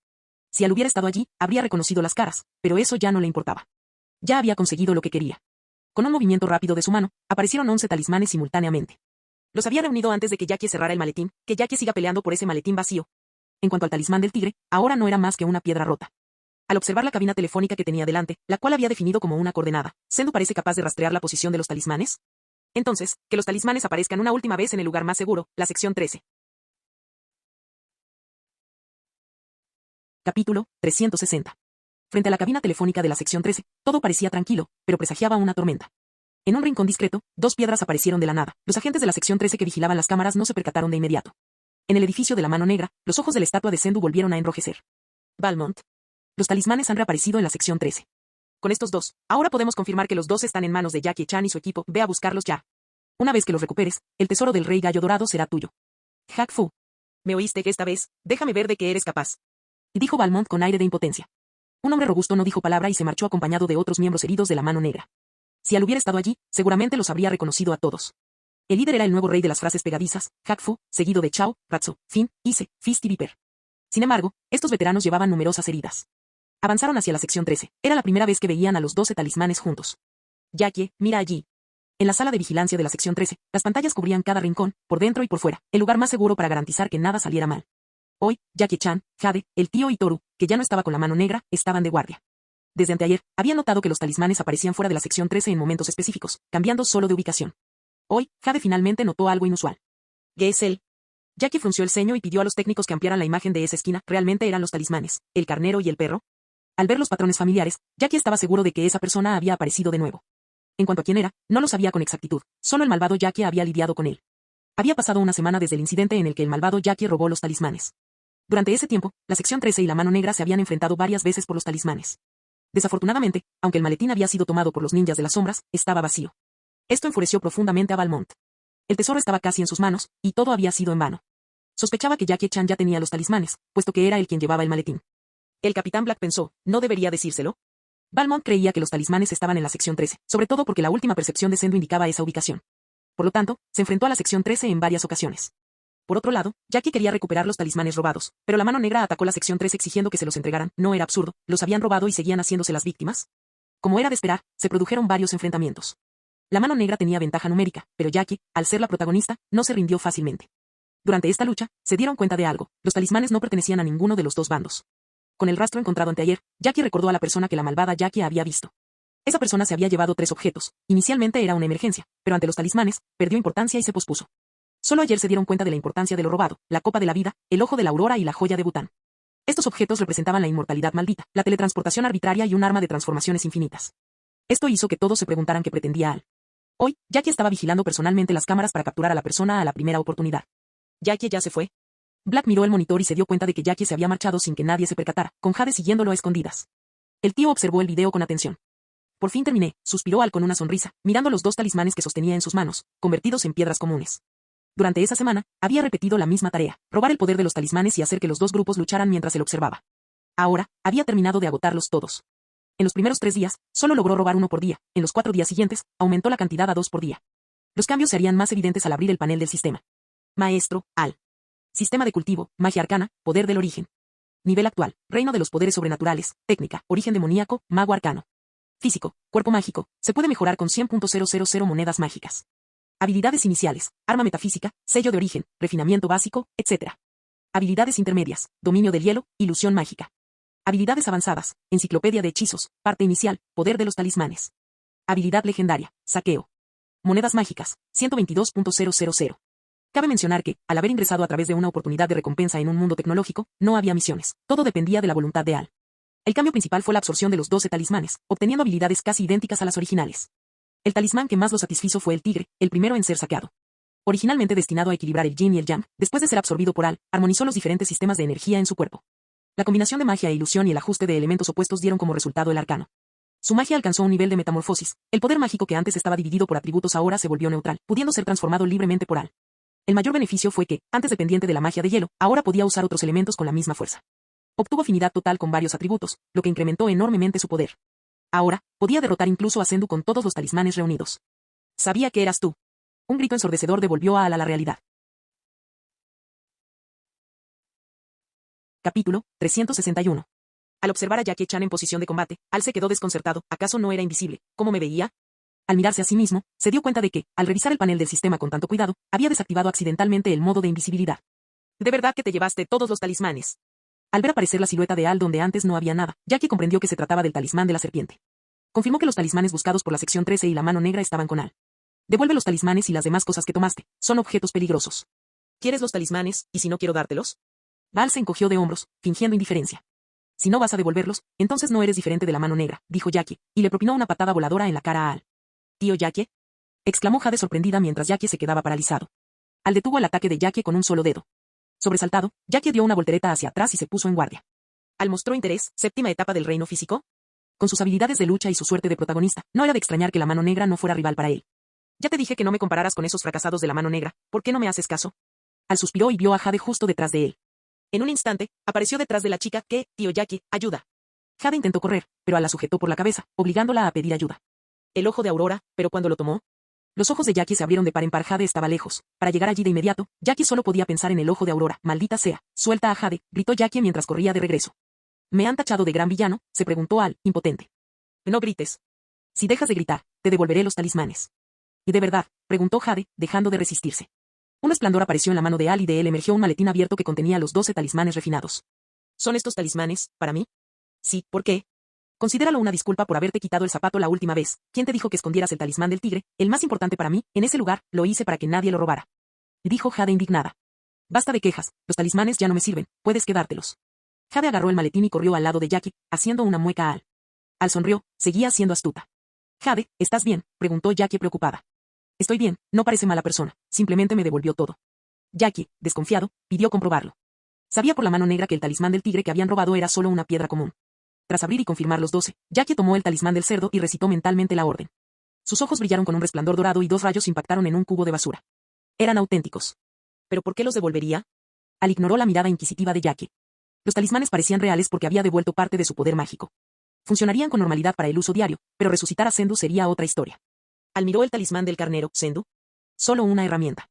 Si Al hubiera estado allí, habría reconocido las caras, pero eso ya no le importaba. Ya había conseguido lo que quería. Con un movimiento rápido de su mano, aparecieron 11 talismanes simultáneamente. Los había reunido antes de que Jackie cerrara el maletín, que Jackie siga peleando por ese maletín vacío. En cuanto al talismán del tigre, ahora no era más que una piedra rota. Al observar la cabina telefónica que tenía delante, la cual había definido como una coordenada, ¿Sendu parece capaz de rastrear la posición de los talismanes? Entonces, que los talismanes aparezcan una última vez en el lugar más seguro, la sección 13. Capítulo 360. Frente a la cabina telefónica de la sección 13, todo parecía tranquilo, pero presagiaba una tormenta. En un rincón discreto, 2 piedras aparecieron de la nada. Los agentes de la sección 13 que vigilaban las cámaras no se percataron de inmediato. En el edificio de la Mano Negra, los ojos de la estatua de Sendu volvieron a enrojecer. Valmont. Los talismanes han reaparecido en la sección 13. Con estos 2, ahora podemos confirmar que los 2 están en manos de Jackie Chan y su equipo. Ve a buscarlos ya. Una vez que los recuperes, el tesoro del Rey Gallo Dorado será tuyo. Hack Fu. ¿Me oíste que esta vez? Déjame ver de qué eres capaz. Dijo Valmont con aire de impotencia. Un hombre robusto no dijo palabra y se marchó acompañado de otros miembros heridos de la Mano Negra. Si Al hubiera estado allí, seguramente los habría reconocido a todos. El líder era el nuevo rey de las frases pegadizas, Hack Fu, seguido de Chao, Ratso, Fin, Ise, Fist y Viper. Sin embargo, estos veteranos llevaban numerosas heridas. Avanzaron hacia la sección 13. Era la primera vez que veían a los 12 talismanes juntos. Jackie, mira allí. En la sala de vigilancia de la sección 13, las pantallas cubrían cada rincón, por dentro y por fuera, el lugar más seguro para garantizar que nada saliera mal. Hoy, Jackie Chan, Jade, el tío y Toru, que ya no estaba con la Mano Negra, estaban de guardia. Desde anteayer, había notado que los talismanes aparecían fuera de la sección 13 en momentos específicos, cambiando solo de ubicación. Hoy, Jade finalmente notó algo inusual. ¿Qué es él? Jackie frunció el ceño y pidió a los técnicos que ampliaran la imagen de esa esquina. ¿Realmente eran los talismanes, el carnero y el perro? Al ver los patrones familiares, Jackie estaba seguro de que esa persona había aparecido de nuevo. En cuanto a quién era, no lo sabía con exactitud, solo el malvado Jackie había lidiado con él. Había pasado una semana desde el incidente en el que el malvado Jackie robó los talismanes. Durante ese tiempo, la sección 13 y la Mano Negra se habían enfrentado varias veces por los talismanes. Desafortunadamente, aunque el maletín había sido tomado por los ninjas de las sombras, estaba vacío. Esto enfureció profundamente a Valmont. El tesoro estaba casi en sus manos, y todo había sido en vano. Sospechaba que Jackie Chan ya tenía los talismanes, puesto que era él quien llevaba el maletín. El capitán Black pensó, ¿no debería decírselo? Valmont creía que los talismanes estaban en la sección 13, sobre todo porque la última percepción de Sendu indicaba esa ubicación. Por lo tanto, se enfrentó a la sección 13 en varias ocasiones. Por otro lado, Jackie quería recuperar los talismanes robados, pero la Mano Negra atacó la sección 13 exigiendo que se los entregaran. ¿No era absurdo? ¿Los habían robado y seguían haciéndose las víctimas? Como era de esperar, se produjeron varios enfrentamientos. La Mano Negra tenía ventaja numérica, pero Jackie, al ser la protagonista, no se rindió fácilmente. Durante esta lucha, se dieron cuenta de algo: los talismanes no pertenecían a ninguno de los dos bandos. Con el rastro encontrado anteayer, Jackie recordó a la persona que la malvada Jackie había visto. Esa persona se había llevado 3 objetos. Inicialmente era una emergencia, pero ante los talismanes, perdió importancia y se pospuso. Solo ayer se dieron cuenta de la importancia de lo robado: la copa de la vida, el ojo de la aurora y la joya de Bután. Estos objetos representaban la inmortalidad maldita, la teletransportación arbitraria y un arma de transformaciones infinitas. Esto hizo que todos se preguntaran qué pretendía Al. Hoy, Jackie estaba vigilando personalmente las cámaras para capturar a la persona a la primera oportunidad. ¿Jackie ya se fue? Black miró el monitor y se dio cuenta de que Jackie se había marchado sin que nadie se percatara, con Jade siguiéndolo a escondidas. El tío observó el video con atención. Por fin terminé, suspiró Al con una sonrisa, mirando los 2 talismanes que sostenía en sus manos, convertidos en piedras comunes. Durante esa semana, había repetido la misma tarea: robar el poder de los talismanes y hacer que los 2 grupos lucharan mientras él observaba. Ahora, había terminado de agotarlos todos. En los primeros 3 días, solo logró robar 1 por día. En los 4 días siguientes, aumentó la cantidad a 2 por día. Los cambios se harían más evidentes al abrir el panel del sistema. Maestro, Al. Sistema de cultivo, magia arcana, poder del origen. Nivel actual, reino de los poderes sobrenaturales, técnica, origen demoníaco, mago arcano. Físico, cuerpo mágico, se puede mejorar con 100.000 monedas mágicas. Habilidades iniciales, arma metafísica, sello de origen, refinamiento básico, etc. Habilidades intermedias, dominio del hielo, ilusión mágica. Habilidades avanzadas, enciclopedia de hechizos, parte inicial, poder de los talismanes. Habilidad legendaria, saqueo. Monedas mágicas, 122.000. Cabe mencionar que, al haber ingresado a través de una oportunidad de recompensa en un mundo tecnológico, no había misiones, todo dependía de la voluntad de Al. El cambio principal fue la absorción de los 12 talismanes, obteniendo habilidades casi idénticas a las originales. El talismán que más lo satisfizo fue el tigre, el primero en ser saqueado. Originalmente destinado a equilibrar el yin y el yang, después de ser absorbido por Al, armonizó los diferentes sistemas de energía en su cuerpo. La combinación de magia e ilusión y el ajuste de elementos opuestos dieron como resultado el arcano. Su magia alcanzó un nivel de metamorfosis. El poder mágico que antes estaba dividido por atributos ahora se volvió neutral, pudiendo ser transformado libremente por Al. El mayor beneficio fue que, antes dependiente de la magia de hielo, ahora podía usar otros elementos con la misma fuerza. Obtuvo afinidad total con varios atributos, lo que incrementó enormemente su poder. Ahora, podía derrotar incluso a Sendu con todos los talismanes reunidos. Sabía que eras tú. Un grito ensordecedor devolvió a Al a la realidad. Capítulo 361. Al observar a Jackie Chan en posición de combate, Al se quedó desconcertado. ¿Acaso no era invisible? ¿Cómo me veía? Al mirarse a sí mismo, se dio cuenta de que, al revisar el panel del sistema con tanto cuidado, había desactivado accidentalmente el modo de invisibilidad. ¿De verdad que te llevaste todos los talismanes? Al ver aparecer la silueta de Al donde antes no había nada, Jackie comprendió que se trataba del talismán de la serpiente. Confirmó que los talismanes buscados por la sección 13 y la mano negra estaban con Al. Devuelve los talismanes y las demás cosas que tomaste. Son objetos peligrosos. ¿Quieres los talismanes, y si no quiero dártelos? Al se encogió de hombros, fingiendo indiferencia. Si no vas a devolverlos, entonces no eres diferente de la mano negra, dijo Jackie, y le propinó una patada voladora en la cara a Al. ¿Tío Jackie? Exclamó Jade sorprendida mientras Jackie se quedaba paralizado. Al detuvo el ataque de Jackie con un solo dedo. Sobresaltado, Jackie dio una voltereta hacia atrás y se puso en guardia. Al mostró interés, séptima etapa del reino físico. Con sus habilidades de lucha y su suerte de protagonista, no era de extrañar que la mano negra no fuera rival para él. Ya te dije que no me compararas con esos fracasados de la mano negra, ¿por qué no me haces caso? Al suspiró y vio a Jade justo detrás de él. En un instante, apareció detrás de la chica que, tío Jackie, ayuda. Jade intentó correr, pero Al la sujetó por la cabeza, obligándola a pedir ayuda. El ojo de Aurora, pero cuando lo tomó, los ojos de Jackie se abrieron de par en par. Jade estaba lejos. Para llegar allí de inmediato, Jackie solo podía pensar en el ojo de Aurora. Maldita sea, suelta a Jade, gritó Jackie mientras corría de regreso. ¿Me han tachado de gran villano?, se preguntó Al, impotente. No grites. Si dejas de gritar, te devolveré los talismanes. ¿Y de verdad?, preguntó Jade, dejando de resistirse. Un resplandor apareció en la mano de Al y de él emergió un maletín abierto que contenía los 12 talismanes refinados. ¿Son estos talismanes, para mí? Sí, ¿por qué? Considéralo una disculpa por haberte quitado el zapato la última vez. ¿Quién te dijo que escondieras el talismán del tigre, el más importante para mí? En ese lugar, lo hice para que nadie lo robara. Dijo Jade indignada. Basta de quejas, los talismanes ya no me sirven, puedes quedártelos. Jade agarró el maletín y corrió al lado de Jackie, haciendo una mueca a Al. Al sonrió, seguía siendo astuta. Jade, ¿estás bien?, preguntó Jackie preocupada. Estoy bien, no parece mala persona, simplemente me devolvió todo. Jackie, desconfiado, pidió comprobarlo. Sabía por la mano negra que el talismán del tigre que habían robado era solo una piedra común. Tras abrir y confirmar los 12, Jackie tomó el talismán del cerdo y recitó mentalmente la orden. Sus ojos brillaron con un resplandor dorado y 2 rayos impactaron en un cubo de basura. Eran auténticos. ¿Pero por qué los devolvería? Al ignoró la mirada inquisitiva de Jackie. Los talismanes parecían reales porque había devuelto parte de su poder mágico. Funcionarían con normalidad para el uso diario, pero resucitar a Sendu sería otra historia. Al miró el talismán del carnero, Sendu. Solo una herramienta.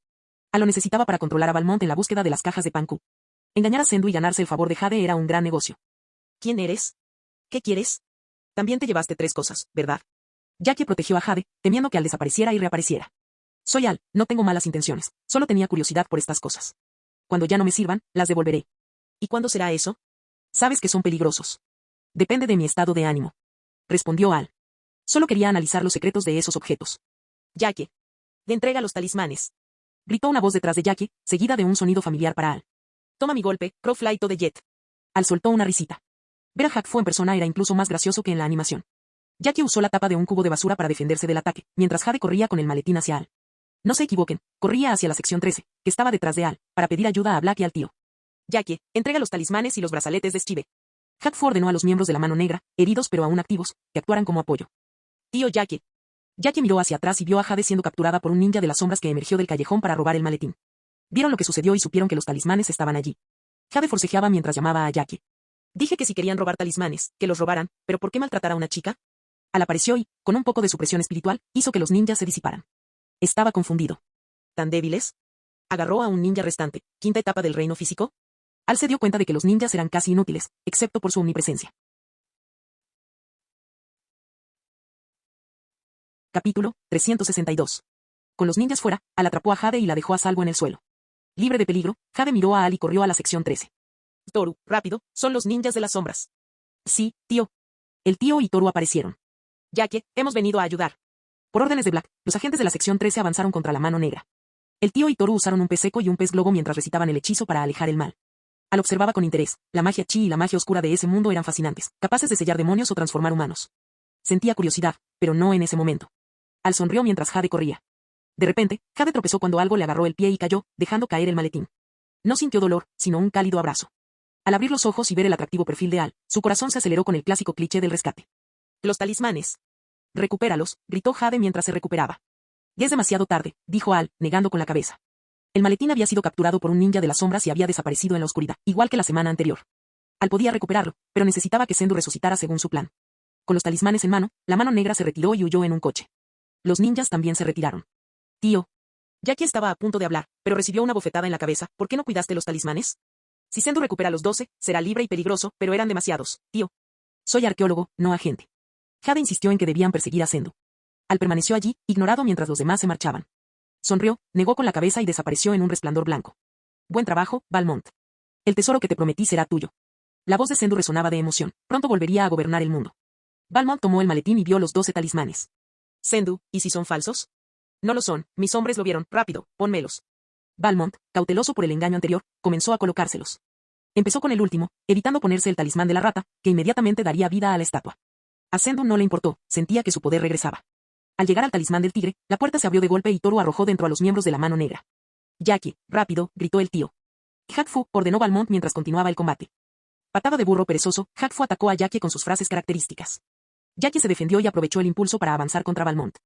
Al lo necesitaba para controlar a Valmont en la búsqueda de las cajas de Panku. Engañar a Sendu y ganarse el favor de Jade era un gran negocio. ¿Quién eres? ¿Qué quieres? También te llevaste 3 cosas, ¿verdad? Jackie protegió a Jade, temiendo que Al desapareciera y reapareciera. Soy Al, no tengo malas intenciones, solo tenía curiosidad por estas cosas. Cuando ya no me sirvan, las devolveré. ¿Y cuándo será eso? Sabes que son peligrosos. Depende de mi estado de ánimo. Respondió Al. Solo quería analizar los secretos de esos objetos. Jackie. Le entrega los talismanes. Gritó una voz detrás de Jackie, seguida de un sonido familiar para Al. Toma mi golpe, Crowflight de Jet. Al soltó una risita. Ver a Hack Fu en persona era incluso más gracioso que en la animación. Jackie usó la tapa de un cubo de basura para defenderse del ataque, mientras Jade corría con el maletín hacia Al. No se equivoquen, corría hacia la sección 13, que estaba detrás de Al, para pedir ayuda a Black y al tío. Jackie, entrega los talismanes y los brazaletes de Steve. Hack Fu ordenó a los miembros de la mano negra, heridos pero aún activos, que actuaran como apoyo. Tío Jackie. Jackie miró hacia atrás y vio a Jade siendo capturada por un ninja de las sombras que emergió del callejón para robar el maletín. Vieron lo que sucedió y supieron que los talismanes estaban allí. Jade forcejeaba mientras llamaba a Jackie. Dije que si querían robar talismanes, que los robaran, pero ¿por qué maltratar a una chica? Al apareció y, con un poco de supresión espiritual, hizo que los ninjas se disiparan. Estaba confundido. ¿Tan débiles? Agarró a un ninja restante, 5ª etapa del reino físico. Al se dio cuenta de que los ninjas eran casi inútiles, excepto por su omnipresencia. Capítulo 362. Con los ninjas fuera, Al atrapó a Jade y la dejó a salvo en el suelo. Libre de peligro, Jade miró a Al y corrió a la sección 13. Toru, rápido, son los ninjas de las sombras. Sí, tío. El tío y Toru aparecieron. Jackie, hemos venido a ayudar. Por órdenes de Black, los agentes de la sección 13 avanzaron contra la mano negra. El tío y Toru usaron un pez seco y un pez globo mientras recitaban el hechizo para alejar el mal. Al observaba con interés, la magia chi y la magia oscura de ese mundo eran fascinantes, capaces de sellar demonios o transformar humanos. Sentía curiosidad, pero no en ese momento. Al sonrió mientras Jade corría. De repente, Jade tropezó cuando algo le agarró el pie y cayó, dejando caer el maletín. No sintió dolor, sino un cálido abrazo. Al abrir los ojos y ver el atractivo perfil de Al, su corazón se aceleró con el clásico cliché del rescate. Los talismanes. Recupéralos, gritó Jade mientras se recuperaba. Ya es demasiado tarde, dijo Al, negando con la cabeza. El maletín había sido capturado por un ninja de las sombras y había desaparecido en la oscuridad, igual que la semana anterior. Al podía recuperarlo, pero necesitaba que Sendu resucitara según su plan. Con los talismanes en mano, la mano negra se retiró y huyó en un coche. Los ninjas también se retiraron. Tío. Jackie estaba a punto de hablar, pero recibió una bofetada en la cabeza. ¿Por qué no cuidaste los talismanes? Si Sendu recupera los 12, será libre y peligroso, pero eran demasiados, tío. Soy arqueólogo, no agente. Jade insistió en que debían perseguir a Sendu. Al permaneció allí, ignorado mientras los demás se marchaban. Sonrió, negó con la cabeza y desapareció en un resplandor blanco. Buen trabajo, Valmont. El tesoro que te prometí será tuyo. La voz de Sendu resonaba de emoción. Pronto volvería a gobernar el mundo. Valmont tomó el maletín y vio los 12 talismanes. Sendu, ¿y si son falsos? No lo son, mis hombres lo vieron. Rápido, pónmelos. Valmont, cauteloso por el engaño anterior, comenzó a colocárselos. Empezó con el último, evitando ponerse el talismán de la rata, que inmediatamente daría vida a la estatua. A Sendu no le importó, sentía que su poder regresaba. Al llegar al talismán del tigre, la puerta se abrió de golpe y Toru arrojó dentro a los miembros de la mano negra. Jackie, rápido, gritó el tío. Hakfu, ordenó Valmont mientras continuaba el combate. Patada de burro perezoso, Hakfu atacó a Jackie con sus frases características. Jackie se defendió y aprovechó el impulso para avanzar contra Valmont.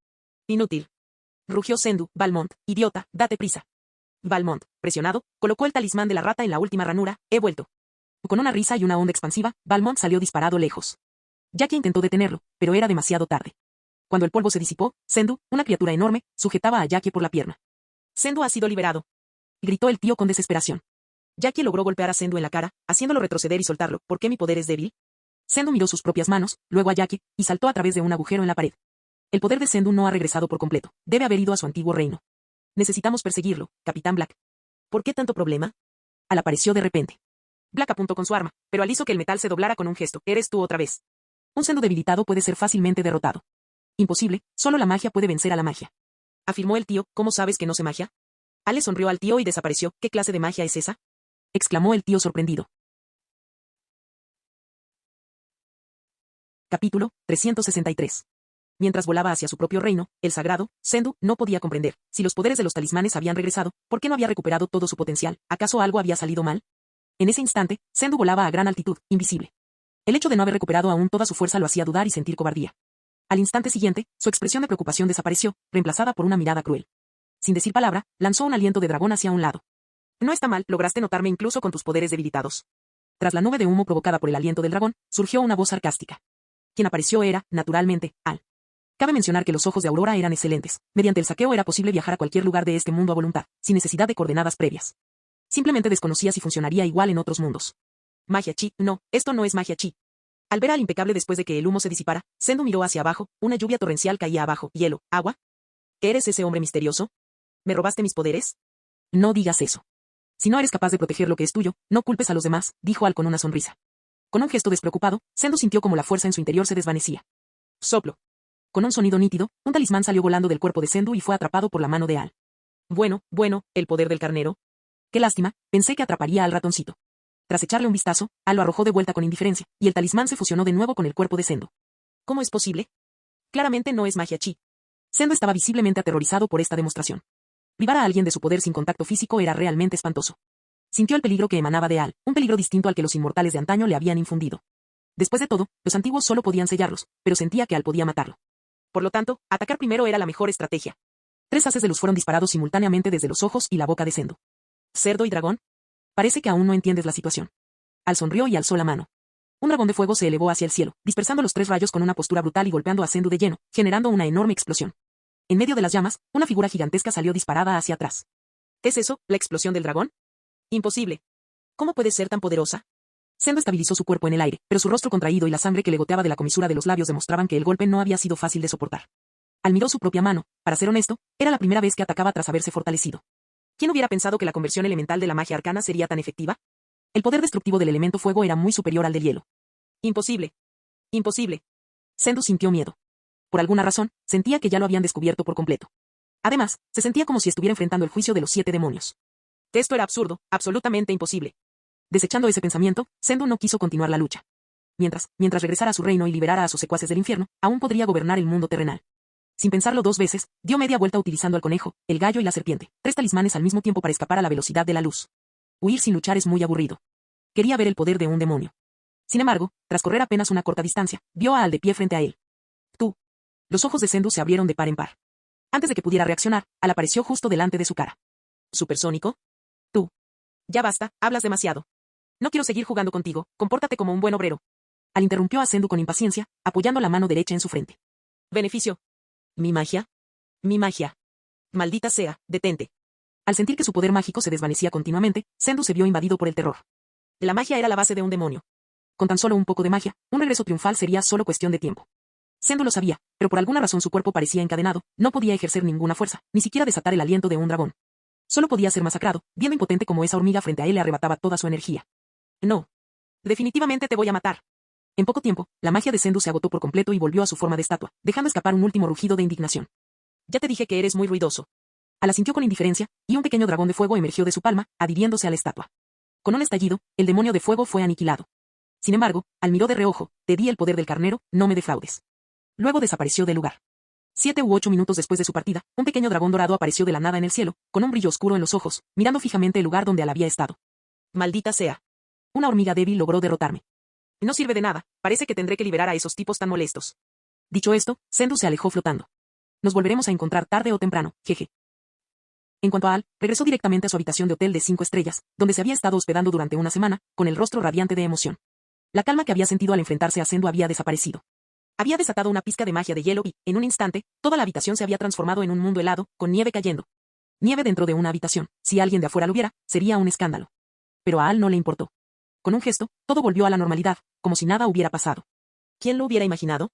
Inútil. Rugió Sendu. Valmont, idiota, date prisa. Valmont, presionado, colocó el talismán de la rata en la última ranura. He vuelto. Con una risa y una onda expansiva, Valmont salió disparado lejos. Jackie intentó detenerlo, pero era demasiado tarde. Cuando el polvo se disipó, Sendu, una criatura enorme, sujetaba a Jackie por la pierna. Sendu ha sido liberado. Gritó el tío con desesperación. Jackie logró golpear a Sendu en la cara, haciéndolo retroceder y soltarlo. ¿Por qué mi poder es débil? Sendu miró sus propias manos, luego a Jackie, y saltó a través de un agujero en la pared. El poder de Sendu no ha regresado por completo. Debe haber ido a su antiguo reino. Necesitamos perseguirlo, Capitán Black. ¿Por qué tanto problema? Al apareció de repente. Black apuntó con su arma, pero Al hizo que el metal se doblara con un gesto. Eres tú otra vez. Un Sendu debilitado puede ser fácilmente derrotado. Imposible, solo la magia puede vencer a la magia. Afirmó el tío. ¿Cómo sabes que no sé magia? Al le sonrió al tío y desapareció. ¿Qué clase de magia es esa? Exclamó el tío sorprendido. Capítulo 363. Mientras volaba hacia su propio reino, el sagrado, Sendu, no podía comprender. Si los poderes de los talismanes habían regresado, ¿por qué no había recuperado todo su potencial? ¿Acaso algo había salido mal? En ese instante, Sendu volaba a gran altitud, invisible. El hecho de no haber recuperado aún toda su fuerza lo hacía dudar y sentir cobardía. Al instante siguiente, su expresión de preocupación desapareció, reemplazada por una mirada cruel. Sin decir palabra, lanzó un aliento de dragón hacia un lado. No está mal, lograste notarme incluso con tus poderes debilitados. Tras la nube de humo provocada por el aliento del dragón, surgió una voz sarcástica. Quien apareció era, naturalmente, Al. Cabe mencionar que los ojos de Aurora eran excelentes. Mediante el saqueo era posible viajar a cualquier lugar de este mundo a voluntad, sin necesidad de coordenadas previas. Simplemente desconocía si funcionaría igual en otros mundos. Magia chi, no, esto no es magia chi. Al ver al impecable después de que el humo se disipara, Sendu miró hacia abajo, una lluvia torrencial caía abajo. ¿Hielo? ¿Agua? ¿Eres ese hombre misterioso? ¿Me robaste mis poderes? No digas eso. Si no eres capaz de proteger lo que es tuyo, no culpes a los demás, dijo Al con una sonrisa. Con un gesto despreocupado, Sendu sintió como la fuerza en su interior se desvanecía. Soplo. Con un sonido nítido, un talismán salió volando del cuerpo de Sendu y fue atrapado por la mano de Al. Bueno, el poder del carnero. Qué lástima, pensé que atraparía al ratoncito. Tras echarle un vistazo, Al lo arrojó de vuelta con indiferencia, y el talismán se fusionó de nuevo con el cuerpo de Sendu. ¿Cómo es posible? Claramente no es magia chi. Sendu estaba visiblemente aterrorizado por esta demostración. Privar a alguien de su poder sin contacto físico era realmente espantoso. Sintió el peligro que emanaba de Al, un peligro distinto al que los inmortales de antaño le habían infundido. Después de todo, los antiguos solo podían sellarlos, pero sentía que Al podía matarlo. Por lo tanto, atacar primero era la mejor estrategia. 3 haces de luz fueron disparados simultáneamente desde los ojos y la boca de Sendu. ¿Cerdo y dragón? Parece que aún no entiendes la situación. Al sonrió y alzó la mano. Un dragón de fuego se elevó hacia el cielo, dispersando los 3 rayos con una postura brutal y golpeando a Sendu de lleno, generando una enorme explosión. En medio de las llamas, una figura gigantesca salió disparada hacia atrás. ¿Es eso, la explosión del dragón? Imposible. ¿Cómo puede ser tan poderosa? Sendu estabilizó su cuerpo en el aire, pero su rostro contraído y la sangre que le goteaba de la comisura de los labios demostraban que el golpe no había sido fácil de soportar. Al miró su propia mano, para ser honesto, era la primera vez que atacaba tras haberse fortalecido. ¿Quién hubiera pensado que la conversión elemental de la magia arcana sería tan efectiva? El poder destructivo del elemento fuego era muy superior al del hielo. Imposible. Imposible. Sendu sintió miedo. Por alguna razón, sentía que ya lo habían descubierto por completo. Además, se sentía como si estuviera enfrentando el juicio de los 7 demonios. Esto era absurdo, absolutamente imposible. Desechando ese pensamiento, Sendu no quiso continuar la lucha. Mientras regresara a su reino y liberara a sus secuaces del infierno, aún podría gobernar el mundo terrenal. Sin pensarlo 2 veces, dio media vuelta utilizando al conejo, el gallo y la serpiente, 3 talismanes al mismo tiempo para escapar a la velocidad de la luz. Huir sin luchar es muy aburrido. Quería ver el poder de un demonio. Sin embargo, tras correr apenas una corta distancia, vio a Al de pie frente a él. Tú. Los ojos de Sendu se abrieron de par en par. Antes de que pudiera reaccionar, Al apareció justo delante de su cara. ¿Supersónico? Tú. Ya basta, hablas demasiado. No quiero seguir jugando contigo, compórtate como un buen obrero. Al interrumpió a Sendu con impaciencia, apoyando la mano derecha en su frente. Beneficio. ¿Mi magia? Mi magia. Maldita sea, detente. Al sentir que su poder mágico se desvanecía continuamente, Sendu se vio invadido por el terror. La magia era la base de un demonio. Con tan solo un poco de magia, un regreso triunfal sería solo cuestión de tiempo. Sendu lo sabía, pero por alguna razón su cuerpo parecía encadenado, no podía ejercer ninguna fuerza, ni siquiera desatar el aliento de un dragón. Solo podía ser masacrado, viendo impotente como esa hormiga frente a él le arrebataba toda su energía. No. Definitivamente te voy a matar. En poco tiempo, la magia de Sendu se agotó por completo y volvió a su forma de estatua, dejando escapar un último rugido de indignación. Ya te dije que eres muy ruidoso. Al asintió con indiferencia, y un pequeño dragón de fuego emergió de su palma, adhiriéndose a la estatua. Con un estallido, el demonio de fuego fue aniquilado. Sin embargo, Al miró de reojo, te di el poder del carnero, no me defraudes. Luego desapareció del lugar. 7 u 8 minutos después de su partida, un pequeño dragón dorado apareció de la nada en el cielo, con un brillo oscuro en los ojos, mirando fijamente el lugar donde Al había estado. Maldita sea. Una hormiga débil logró derrotarme. No sirve de nada, parece que tendré que liberar a esos tipos tan molestos. Dicho esto, Sendu se alejó flotando. Nos volveremos a encontrar tarde o temprano, jeje. En cuanto a Al, regresó directamente a su habitación de hotel de 5 estrellas, donde se había estado hospedando durante una semana, con el rostro radiante de emoción. La calma que había sentido al enfrentarse a Sendu había desaparecido. Había desatado una pizca de magia de hielo y, en un instante, toda la habitación se había transformado en un mundo helado, con nieve cayendo. Nieve dentro de una habitación, si alguien de afuera lo viera, sería un escándalo. Pero a Al no le importó. Con un gesto, todo volvió a la normalidad, como si nada hubiera pasado. ¿Quién lo hubiera imaginado?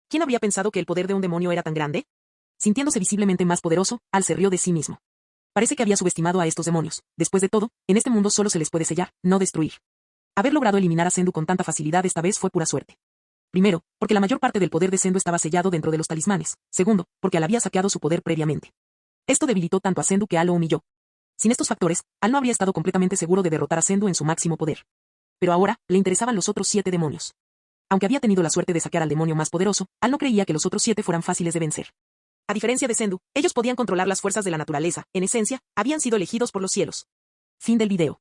¿Quién habría pensado que el poder de un demonio era tan grande? Sintiéndose visiblemente más poderoso, Al se rió de sí mismo. Parece que había subestimado a estos demonios. Después de todo, en este mundo solo se les puede sellar, no destruir. Haber logrado eliminar a Sendu con tanta facilidad esta vez fue pura suerte. Primero, porque la mayor parte del poder de Sendu estaba sellado dentro de los talismanes. Segundo, porque Al había saqueado su poder previamente. Esto debilitó tanto a Sendu que Al lo humilló. Sin estos factores, Al no habría estado completamente seguro de derrotar a Sendu en su máximo poder. Pero ahora, le interesaban los otros 7 demonios. Aunque había tenido la suerte de saquear al demonio más poderoso, Al no creía que los otros 7 fueran fáciles de vencer. A diferencia de Sendu, ellos podían controlar las fuerzas de la naturaleza, en esencia, habían sido elegidos por los cielos. Fin del video.